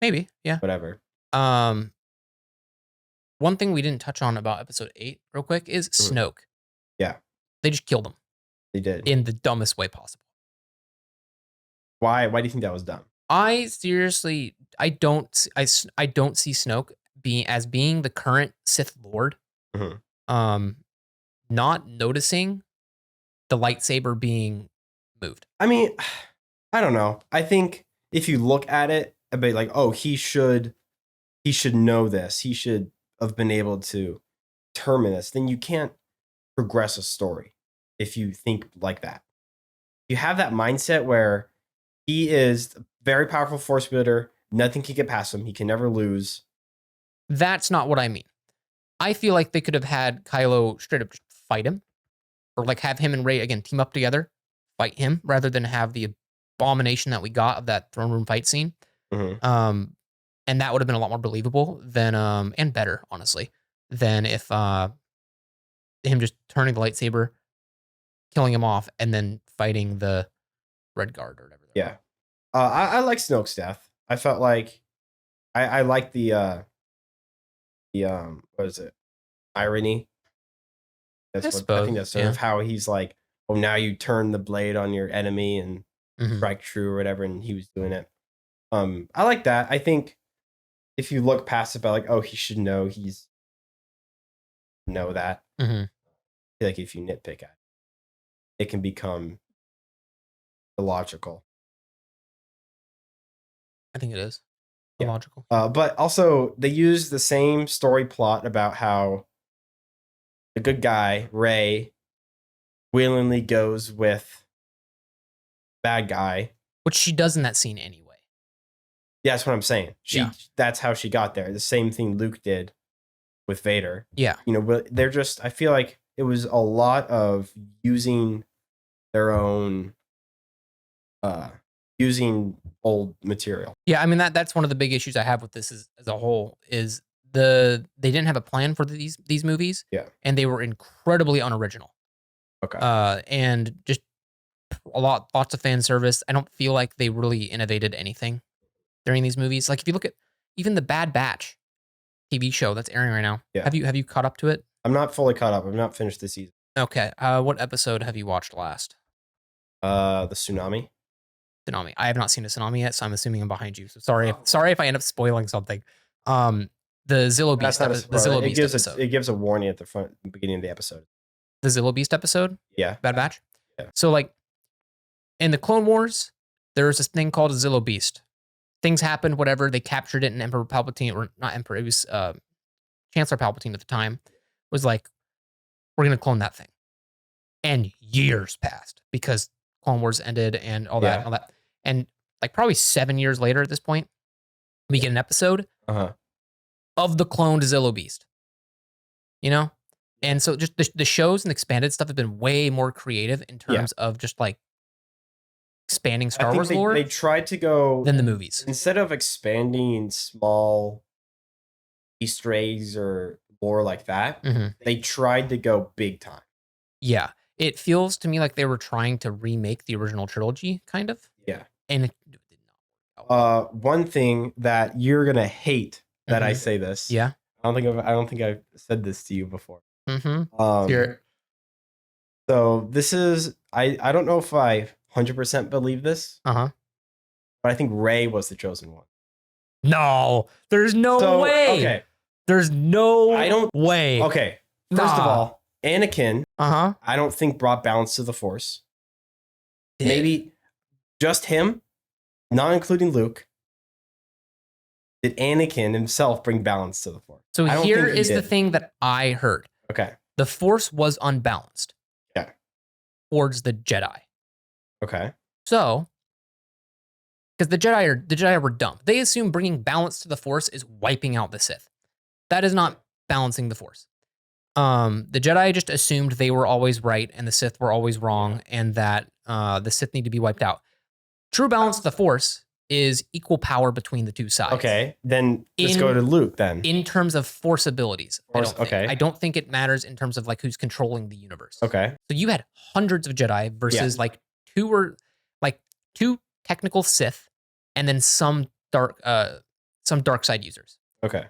Maybe, yeah. Whatever. One thing we didn't touch on about episode 8 real quick is Snoke. Yeah. They just killed him. They did. In the dumbest way possible. Why do you think that was dumb? I seriously, I don't see Snoke being the current Sith Lord. Not noticing the lightsaber being moved. I mean, I don't know. I think if you look at it a bit like, oh, he should know this. He should have been able to determine this. Then you can't progress a story if you think like that. You have that mindset where he is a very powerful force wielder. Nothing can get past him. He can never lose. That's not what I mean. I feel like they could have had Kylo straight up just fight him, or like have him and Rey again team up together, fight him, rather than have the abomination that we got of that throne room fight scene. And that would have been a lot more believable than and better, honestly, than if him just turning the lightsaber, killing him off, and then fighting the Red Guard or whatever. Yeah. I like Snoke's death. I felt like I like the what is it? Irony. I think that's sort of how he's like, oh, now you turn the blade on your enemy and strike true or whatever, and he was doing it. I like that. I think if you look past it by like, oh, he should know that. I feel like if you nitpick at it, it can become illogical. I think it is illogical. But also they use the same story plot about how the good guy, Rey, willingly goes with bad guy. Which she does in that scene anyway. Yeah, that's what I'm saying. That's how she got there. The same thing Luke did with Vader. Yeah. But they're just, I feel like it was a lot of using their own, using old material. Yeah, I mean that's one of the big issues I have with this as a whole is they didn't have a plan for these movies. Yeah. And they were incredibly unoriginal. Okay. And just lots of fan service. I don't feel like they really innovated anything during these movies. Like if you look at even the Bad Batch TV show that's airing right now. Yeah. Have you caught up to it? I'm not fully caught up. I've not finished the season. Okay. What episode have you watched last? The Tsunami. I have not seen a Tsunami yet, so I'm assuming I'm behind you. So sorry if I end up spoiling something. The Zillo Beast episode. It gives a warning at the beginning of the episode. The Zillo Beast episode? Yeah. Bad Batch? Yeah. So like in the Clone Wars, there's this thing called a Zillo Beast. Things happened, whatever. They captured it, and Emperor Palpatine, or not Emperor, it was Chancellor Palpatine at the time, was like, we're going to clone that thing. And years passed because Clone Wars ended and all that. And like probably 7 years later at this point, we get an episode of the cloned Zillo Beast. And so just the shows and expanded stuff have been way more creative in terms of just like expanding Star Wars lore. They tried to go than the movies. Instead of expanding small Easter eggs or lore like that. Mhm. They tried to go big time. Yeah. It feels to me like they were trying to remake the original trilogy, kind of. Yeah. And it did not. One thing that you're gonna hate that I Mhm. say this. Yeah. I don't think I've said this to you before. Mm-hmm. So this is I don't know if I 100% believe this, Uh-huh. but I think Rey was the chosen one. No, there's no way. Okay. There's no I don't way. Okay. First of all, Anakin, Uh-huh. I don't think brought balance to the Force. Maybe just him, not including Luke. Did Anakin himself bring balance to the Force? So I don't here think he is the did. thing that I heard. Okay. The Force was unbalanced. Yeah. Towards the Jedi. Okay. So, because the Jedi were dumb. They assume bringing balance to the Force is wiping out the Sith. That is not balancing the Force. The Jedi just assumed they were always right and the Sith were always wrong, and that the Sith need to be wiped out. True balance of the Force is equal power between the two sides. Okay. Then let's go to Luke then. In terms of Force abilities, Okay. I don't think it matters in terms of like who's controlling the universe. Okay. So you had hundreds of Jedi versus like two technical Sith, and then some dark side users. Okay.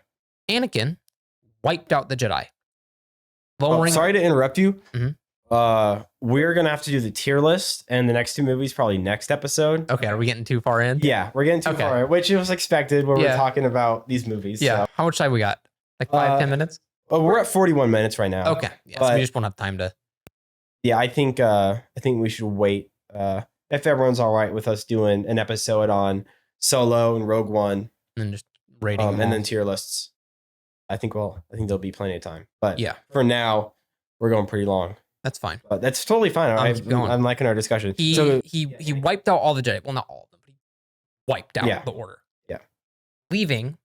Anakin wiped out the Jedi. Sorry to interrupt you. Mhm. We're gonna have to do the tier list and the next two movies probably next episode. Okay, are we getting too far in? Yeah, we're getting too far, which was expected when we're talking about these movies. Yeah. So. How much time we got? Like 5-10 minutes? Oh, we're at 41 minutes right now. Okay. Yeah, so we just won't have time to. Yeah, I think we should wait. If everyone's all right with us doing an episode on Solo and Rogue One, And then just rating them and all. then tier lists. I think there'll be plenty of time. But yeah, for now, we're going pretty long. That's fine. But that's totally fine. I'm liking our discussion. He wiped out all the Jedi. Well, not all of them, but he wiped out the Order. Yeah. Leaving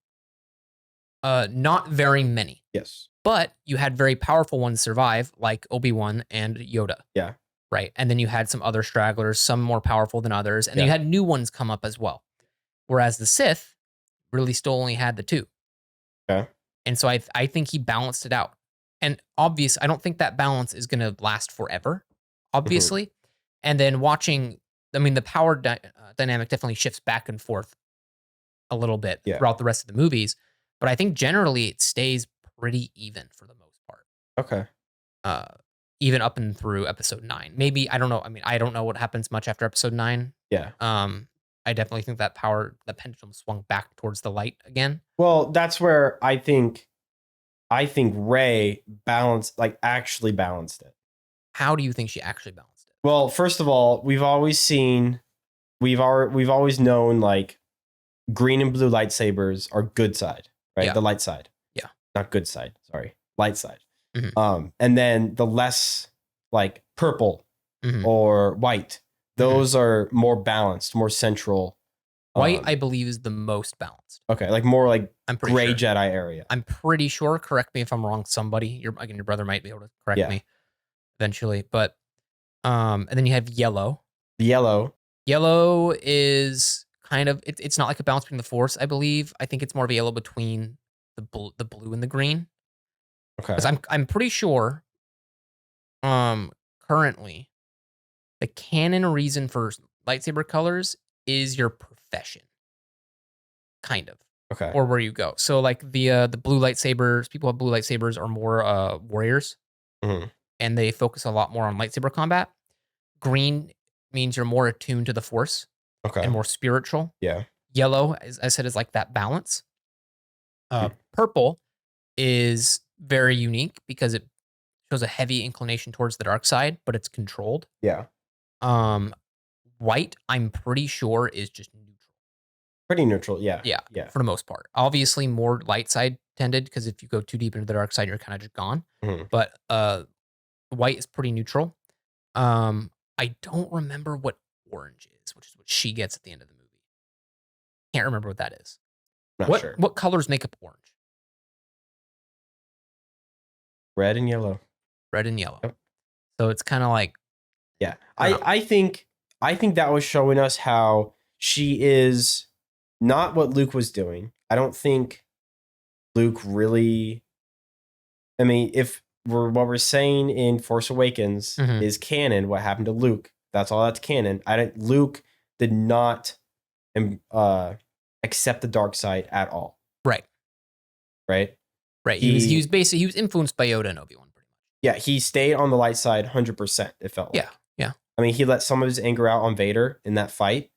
not very many. Yes. But you had very powerful ones survive, like Obi-Wan and Yoda. Yeah. Right. And then you had some other stragglers, some more powerful than others. And then you had new ones come up as well. Whereas the Sith really still only had the two. Okay. And so I think he balanced it out. And I don't think that balance is going to last forever, obviously. And then the power dynamic definitely shifts back and forth a little bit throughout the rest of the movies. But I think generally it stays pretty even for the most part. Okay. Even up and through episode 9. Maybe, I don't know. I mean, I don't know what happens much after episode 9. Yeah. I definitely think that the pendulum swung back towards the light again. Well, that's where I think Rey actually balanced it. How do you think she actually balanced it? Well, first of all, we've always known like green and blue lightsabers are good side, right? Yeah. The light side. Yeah. Not good side, sorry. Light side. Mm-hmm. And then the less like purple Mm-hmm. or white, those are more balanced, more central. White, I believe, is the most balanced. Okay, like more like I'm pretty gray sure. Jedi area. I'm pretty sure. Correct me if I'm wrong. Somebody, your brother might be able to correct me eventually. But and then you have yellow. Yellow. Yellow is kind of it's not like a balance between the Force. I believe. I think it's more of a yellow between the blue and the green. Okay. Because I'm pretty sure. Currently, the canon reason for lightsaber colors is your profession. Kind of. Okay. Or where you go. So like the blue lightsabers, people with blue lightsabers are more warriors. Mm-hmm. And they focus a lot more on lightsaber combat. Green means you're more attuned to the Force. Okay. And more spiritual. Yeah. Yellow, as I said, is like that balance. Purple is very unique because it shows a heavy inclination towards the dark side, but it's controlled. Yeah. White, I'm pretty sure, is just neutral. Pretty neutral, yeah. Yeah. For the most part. Obviously, more light side tended because if you go too deep into the dark side, you're kind of just gone. Mm-hmm. But white is pretty neutral. I don't remember what orange is, which is what she gets at the end of the movie. Can't remember what that is. Not sure. What colors make up orange? Red and yellow. Red and yellow. Yep. So it's kind of like. Yeah. I think that was showing us how she is not what Luke was doing. I don't think Luke really, I mean, if what we're saying in Force Awakens is canon, what happened to Luke, that's all that's canon. Luke did not accept the dark side at all. Right. Right. He was influenced by Yoda and Obi-Wan pretty much. Yeah, he stayed on the light side 100%. It felt like. Yeah. I mean, he let some of his anger out on Vader in that fight,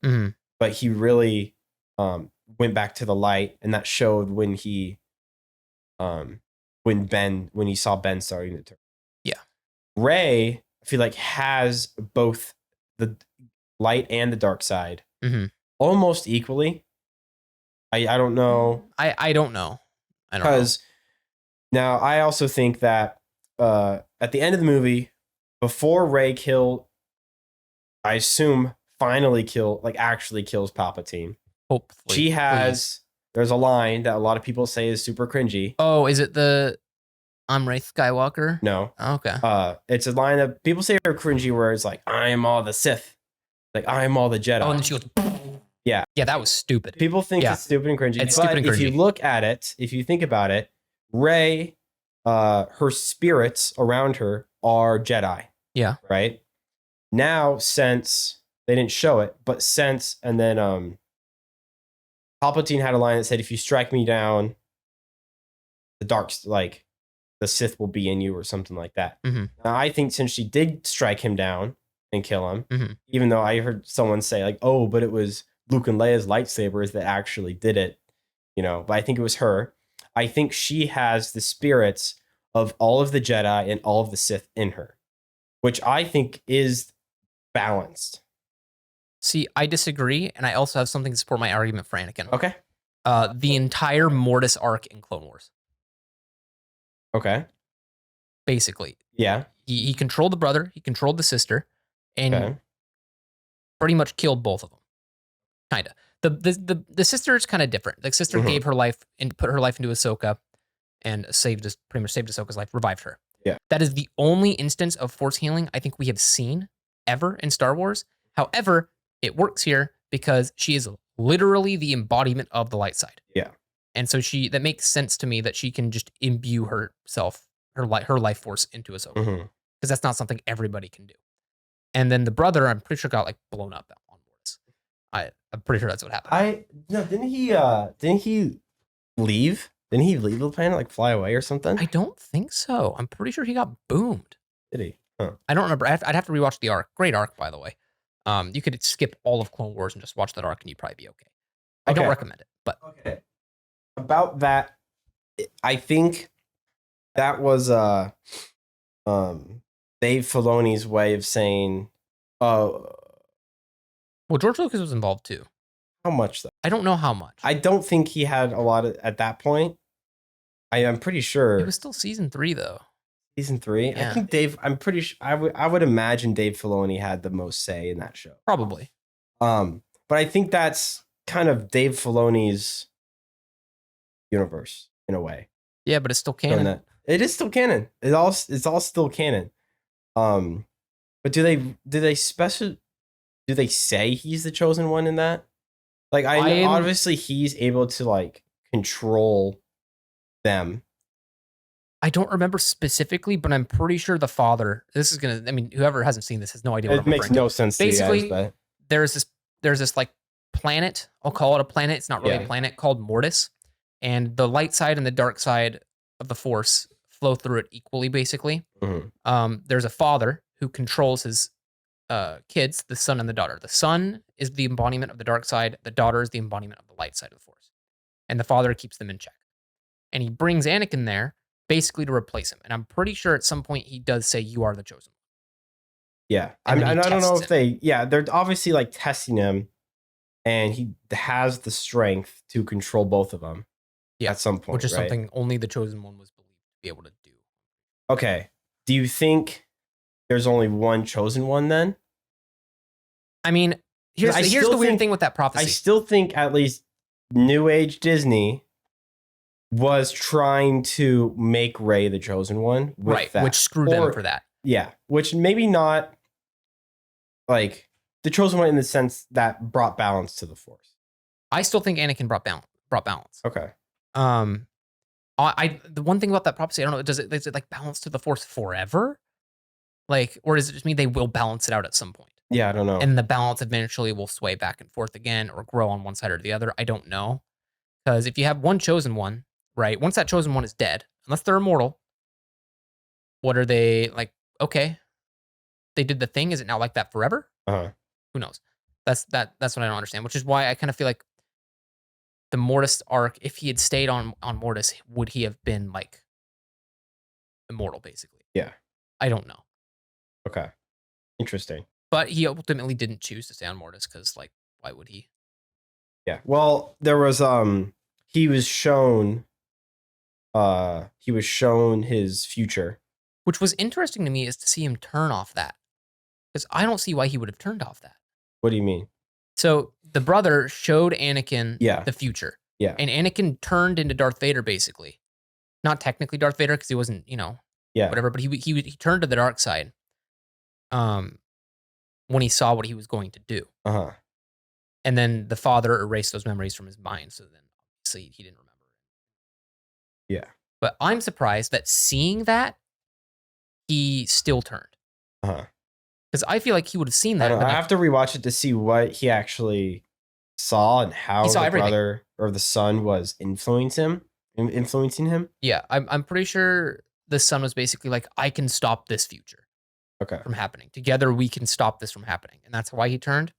but he really went back to the light, and that showed when he when he saw Ben starting to turn. Yeah. Rey, I feel like, has both the light and the dark side almost equally. I don't know. I don't know. Because now I also think that at the end of the movie, before Rey I assume actually kills Palpatine. Hopefully. There's a line that a lot of people say is super cringy. Oh, is it the I'm Rey Skywalker? No. Oh, okay. It's a line that people say are cringy where it's like, I am all the Sith. Like, I am all the Jedi. Oh, and then she goes, yeah. Yeah, that was stupid. People think it's stupid and cringy. It's stupid and cringy. If you look at it, if you think about it, Rey, her spirits around her are Jedi. Yeah. Right? Now, since they didn't show it, and then Palpatine had a line that said, if you strike me down, the Sith will be in you, or something like that. Now, I think since she did strike him down and kill him, even though I heard someone say like, oh, but it was Luke and Leia's lightsabers that actually did it, but I think it was her. I think she has the spirits of all of the Jedi and all of the Sith in her, which I think is balanced. See, I disagree, and I also have something to support my argument for Anakin. Okay. The entire Mortis arc in Clone Wars. Okay. Basically. Yeah. He controlled the brother, he controlled the sister, and pretty much killed both of them. Kinda. The sister is kind of different. The sister gave her life and put her life into Ahsoka and pretty much saved Ahsoka's life, revived her. Yeah. That is the only instance of force healing I think we have seen ever in Star Wars. However, it works here because she is literally the embodiment of the light side. Yeah. And so that makes sense to me that she can just imbue herself, her life force into Ahsoka. Because that's not something everybody can do. And then the brother, I'm pretty sure, got like blown up on Mortis. I'm pretty sure that's what happened. Didn't he leave? Didn't he leave the planet, like fly away or something? I don't think so. I'm pretty sure he got boomed. Did he? Huh. I don't remember. I'd have to rewatch the arc. Great arc, by the way. You could skip all of Clone Wars and just watch that arc, and you'd probably be okay. I don't recommend it, but okay. About that, I think that was Dave Filoni's way of saying, well, George Lucas was involved too. How much though? I don't know how much. I don't think he had a lot at that point. I'm pretty sure it was still season 3 though. Season 3? Yeah. I think I'm pretty sure I would imagine Dave Filoni had the most say in that show. Probably. But I think that's kind of Dave Filoni's universe in a way. Yeah, but it's still canon. It is still canon. It's all still canon. But do they say he's the chosen one in that? Like I know obviously he's able to like control them. I don't remember specifically, but I'm pretty sure the father. Whoever hasn't seen this has no idea. It makes no sense. Basically, to you guys, but there's this like planet. I'll call it a planet. It's not really a planet, called Mortis, and the light side and the dark side of the Force flow through it equally. Basically, there's a father who controls his kids, the son and the daughter. The son is the embodiment of the dark side. The daughter is the embodiment of the light side of the Force, and the father keeps them in check. And he brings Anakin there basically to replace him. And I'm pretty sure at some point he does say, "You are the chosen one." Yeah, I don't know if they're obviously like testing him, and he has the strength to control both of them. Yeah, at some point, which is something only the chosen one was believed to be able to do. Okay, do you think there's only one chosen one then? I mean, here's the weird thing with that prophecy. I still think at least New Age Disney was trying to make Rey the chosen one, with that. Which screwed them for that. Yeah, which maybe not like the chosen one in the sense that brought balance to the Force. I still think Anakin brought balance. Okay. The one thing about that prophecy, I don't know, does it like balance to the Force forever? Like, or does it just mean they will balance it out at some point? Yeah, I don't know. And the balance eventually will sway back and forth again or grow on one side or the other. I don't know. Because if you have one chosen one, right? Once that chosen one is dead, unless they're immortal, what are they like? Okay, they did the thing. Is it now like that forever? Who knows? That's what I don't understand. Which is why I kind of feel like the Mortis arc, if he had stayed on Mortis, would he have been like immortal? Basically, Yeah. I don't know. Okay, interesting. But he ultimately didn't choose to stay on Mortis because, like, why would he? Yeah. Well, there was he was shown his future. Which was interesting to me is to see him turn off that. Because I don't see why he would have turned off that. What do you mean? So the brother showed Anakin the future. Yeah. And Anakin turned into Darth Vader, basically. Not technically Darth Vader, because he wasn't, whatever, but he turned to the dark side. When he saw what he was going to do. And then the father erased those memories from his mind, so then obviously he didn't remember it. Yeah. But I'm surprised that seeing that, he still turned. Because I feel like he would have seen that. I have to rewatch it to see what he actually saw and how the brother or the son was influencing him. Yeah, I'm pretty sure the son was basically like, I can stop this future. From happening. Together we can stop this from happening. And that's why he turned.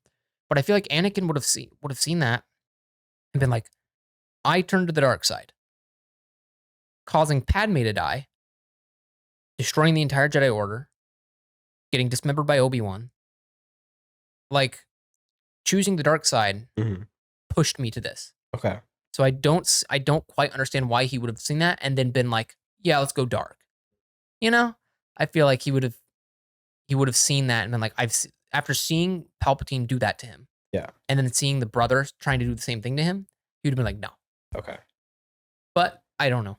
But I feel like Anakin would have seen that and been like, I turned to the dark side, causing Padme to die, destroying the entire Jedi Order, getting dismembered by Obi-Wan. Like, choosing the dark side pushed me to this. So I don't quite understand why he would have seen that and then been like, yeah, let's go dark. I feel like he would have seen that and been like, after seeing Palpatine do that to him, and then seeing the brother trying to do the same thing to him, he would have been like, no. But I don't know.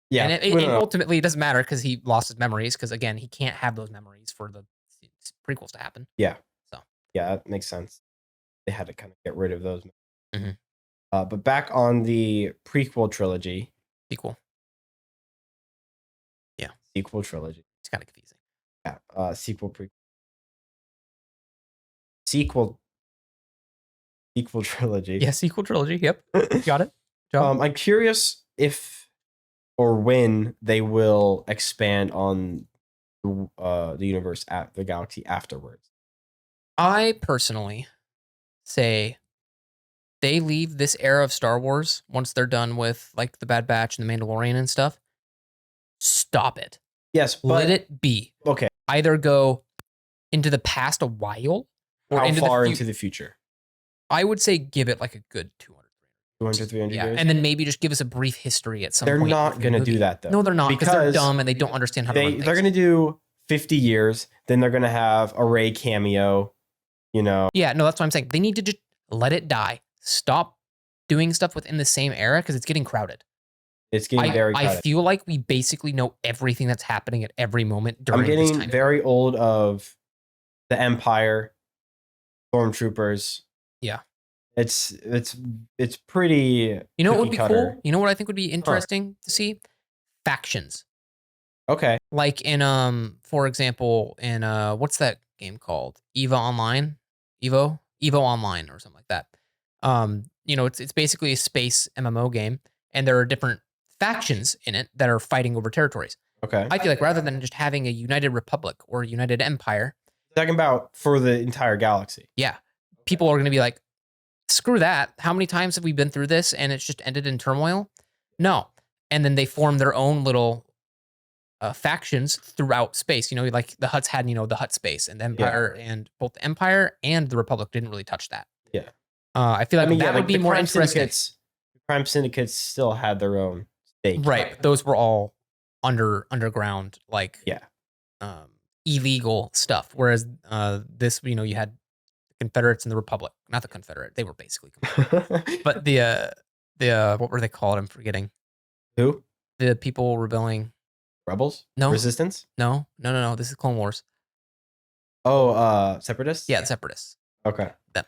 Yeah. And ultimately, it doesn't matter because he lost his memories because, again, he can't have those memories for the prequels to happen. Yeah. So. Yeah, that makes sense. They had to kind of get rid of those. But back on the prequel trilogy. Sequel. Yeah. Sequel trilogy. It's kind of confusing. Yeah. Sequel trilogy. Yeah, sequel trilogy. Yep. Got it. I'm curious if or when they will expand on the universe at the galaxy afterwards. I personally say they leave this era of Star Wars once they're done with like the Bad Batch and the Mandalorian and stuff. Stop it. Yes, but let it be. Okay. Either go into the past a while or how far into the future. I would say give it like a good 300 years. And then maybe just give us a brief history at some point. They're not going to do that though. No, they're not because they're dumb and they don't understand how to run things. They're going to do 50 years, then they're going to have a Rey cameo, Yeah, no, that's what I'm saying. They need to just let it die. Stop doing stuff within the same era because it's getting crowded. It's getting very crowded. I feel like we basically know everything that's happening at every moment during this time. I'm getting very old of the Empire, Stormtroopers. Yeah. It's pretty. You know what would be cool? You know what I think would be interesting to see? Factions. Okay. Like in for example, in what's that game called? Evo Online or something like that. It's basically a space MMO game, and there are different factions in it that are fighting over territories. Okay. I feel like rather than just having a United Republic or a United Empire, talking about for the entire galaxy. Yeah. People are going to be like, screw that. How many times have we been through this and it's just ended in turmoil? No. And then they form their own little factions throughout space. Like the Hutts had, the Hutt space, and the Empire, and both the Empire and the Republic didn't really touch that. Yeah. I feel like that would be more interesting. Crime syndicates still had their own stake. Right. Those were all underground, like illegal stuff. Whereas this, you had the Confederates and the Republic. Not the Confederate. They were basically Confederate. But the what were they called? I'm forgetting. Who? The people rebelling. Rebels? No. Resistance? No. This is Clone Wars. Oh, Separatists? Yeah, Separatists. Okay. Them.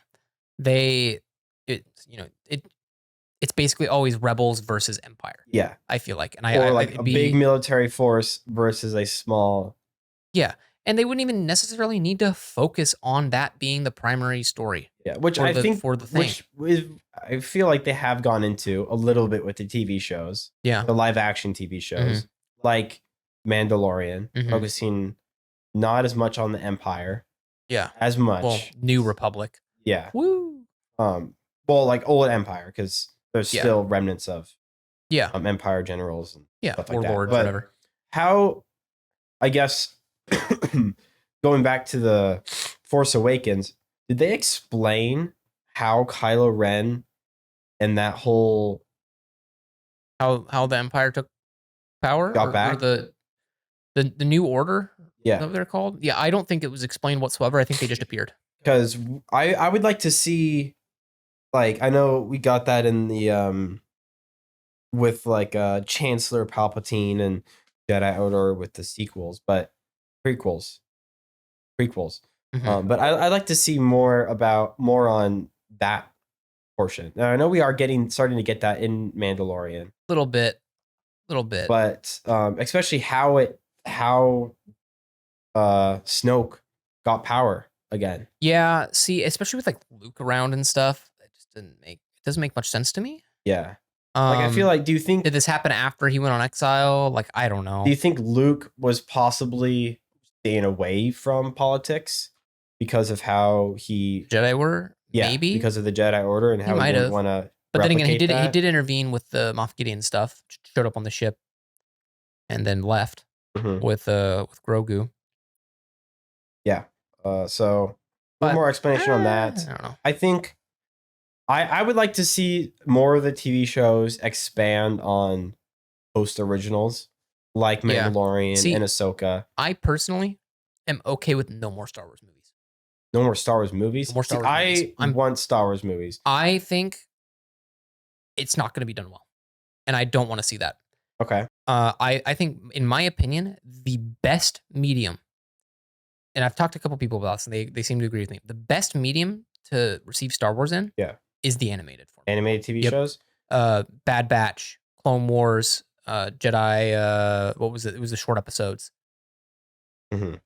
It's it's basically always rebels versus Empire. Yeah. I feel like. And Or like a big military force versus a small. Yeah. And they wouldn't even necessarily need to focus on that being the primary story. Yeah, which I think for the thing. I feel like they have gone into a little bit with the TV shows. Yeah. The live action TV shows. Like Mandalorian, focusing not as much on the Empire. Yeah. As much. Well, New Republic. Yeah. Woo. Well, like old Empire, because there's still remnants of Empire generals and stuff like that. Warlords, but whatever. How, I guess, going back to the Force Awakens, did they explain how Kylo Ren and that whole how the Empire took power? Got back? Or the New Order? Yeah. Is that what they're called? Yeah, I don't think it was explained whatsoever. I think they just appeared. Because I would like to see, like, I know we got that in the with like Chancellor Palpatine and Jedi Order with the sequels, but prequels. But I'd like to see more on that portion. Now I know we are starting to get that in Mandalorian, Little bit. but especially how Snoke got power again. Yeah, see, especially with like Luke around and stuff, it just doesn't make much sense to me. Yeah. Like, I feel like, do you think... Did this happen after he went on exile? Like, I don't know. Do you think Luke was possibly staying away from politics because of how he... Jedi were? Yeah, maybe? Because of the Jedi Order and how he didn't want to But then again, he that. did intervene with the Moff Gideon stuff, showed up on the ship, and then left with Grogu. Yeah. So, a little more explanation on that. I don't know. I think... I would like to see more of the TV shows expand on post originals like Mandalorian and Ahsoka. I personally am okay with no more Star Wars movies. No more Star Wars movies? No more Star Wars movies. I want Star Wars movies. I think it's not going to be done well. And I don't want to see that. Okay. I think, in my opinion, the best medium, and I've talked to a couple people about this, and they seem to agree with me. The best medium to receive Star Wars in is the animated form. Animated TV shows? Bad Batch, Clone Wars, Jedi, what was it? It was the short episodes.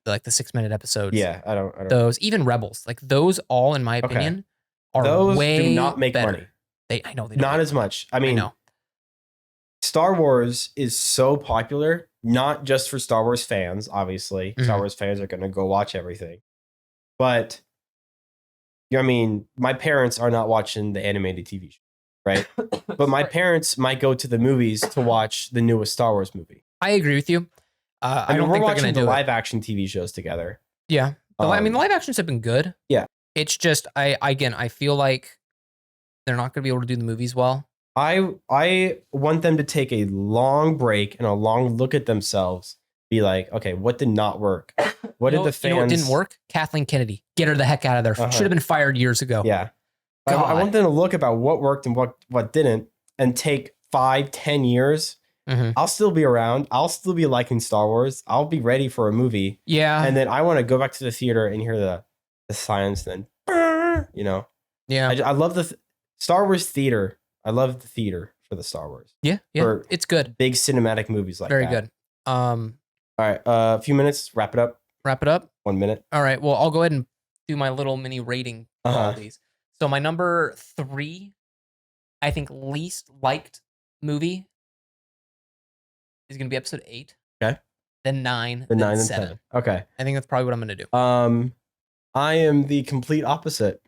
Like the 6-minute episodes. Yeah, I don't those, even Rebels. Like those all, in my opinion, are those way do not make better. money. I know they don't. Not as much. I mean, Star Wars is so popular, not just for Star Wars fans, obviously. Star Wars fans are going to go watch everything. But I mean, my parents are not watching the animated TV show, right? But my parents might go to the movies to watch the newest Star Wars movie. I agree with you. I don't think we're they're going watching to the do live action TV shows together. Yeah. I mean, the live actions have been good. Yeah. It's just, I feel like they're not going to be able to do the movies well. I want them to take a long break and a long look at themselves. Be like, okay, what did not work? What did the fans... You know what didn't work? Kathleen Kennedy. Get her the heck out of there. Should have been fired years ago. Yeah. I want them to look about what worked and what didn't, and take 5-10 years. I'll still be around. I'll still be liking Star Wars. I'll be ready for a movie. Yeah. And then I want to go back to the theater and hear the silence. Then, you know. Yeah. I love the Star Wars theater. I love the theater for the Star Wars. Yeah. Yeah. It's good. Big cinematic movies like Very that. Very good. All right. A few minutes. Wrap it up. 1 minute. All right. Well, I'll go ahead and do my little mini rating of all these. So my number 3, I think least liked movie is going to be episode 8. Okay. Then 9. Then 9 and 7. 7. Okay. I think that's probably what I'm going to do. I am the complete opposite.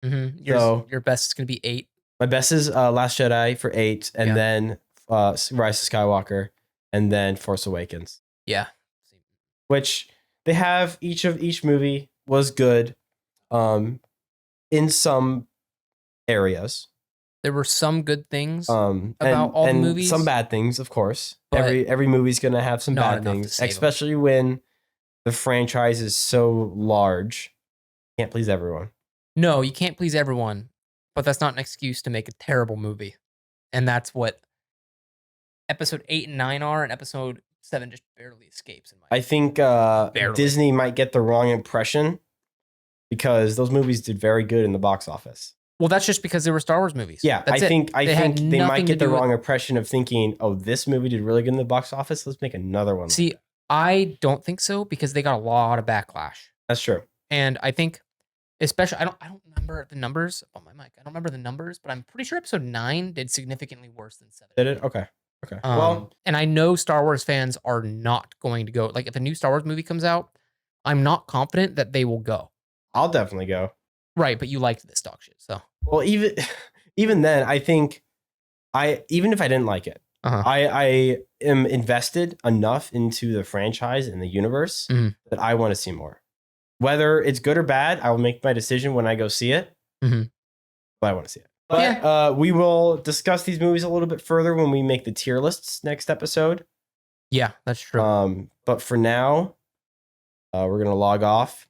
Your best is going to be 8. My best is Last Jedi for 8, and then Rise of Skywalker, and then Force Awakens. Yeah. Which they have each movie was good in some areas. There were some good things about all the movies. Some bad things, of course. Every movie's going to have some bad things, especially when the franchise is so large. Can't please everyone. No, you can't please everyone, but that's not an excuse to make a terrible movie. And that's what episode 8 and 9 are, and episode 7 just barely escapes. I think Disney might get the wrong impression because those movies did very good in the box office. Well, that's just because they were Star Wars movies. Yeah, That's I it. think they might nothing get to the do with- wrong impression of thinking, oh, this movie did really good in the box office. Let's make another one. See, I don't think so because they got a lot of backlash. That's true. And I think, especially, I don't remember the numbers on my mic. I don't remember the numbers, but I'm pretty sure episode 9 did significantly worse than 7. Did it? Okay. Well, and I know Star Wars fans are not going to go. Like, if a new Star Wars movie comes out, I'm not confident that they will go. I'll definitely go. Right, but you liked this dog shit, so. Well, even then, I think even if I didn't like it, I am invested enough into the franchise and the universe that I want to see more. Whether it's good or bad, I will make my decision when I go see it. But I want to see it. But we will discuss these movies a little bit further when we make the tier lists next episode. Yeah, that's true. But for now, we're gonna log off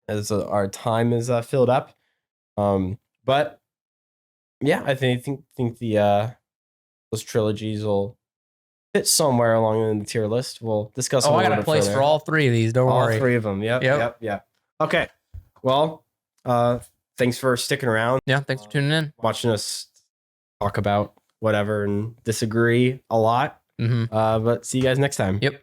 as our time is filled up. But yeah, I think the those trilogies will fit somewhere along in the tier list. We'll discuss. I got a place for all 3 of these. Don't worry. All 3 of them. Yep. Okay. Well, thanks for sticking around. Yeah, thanks for tuning in. Watching us talk about whatever and disagree a lot. But see you guys next time. Yep.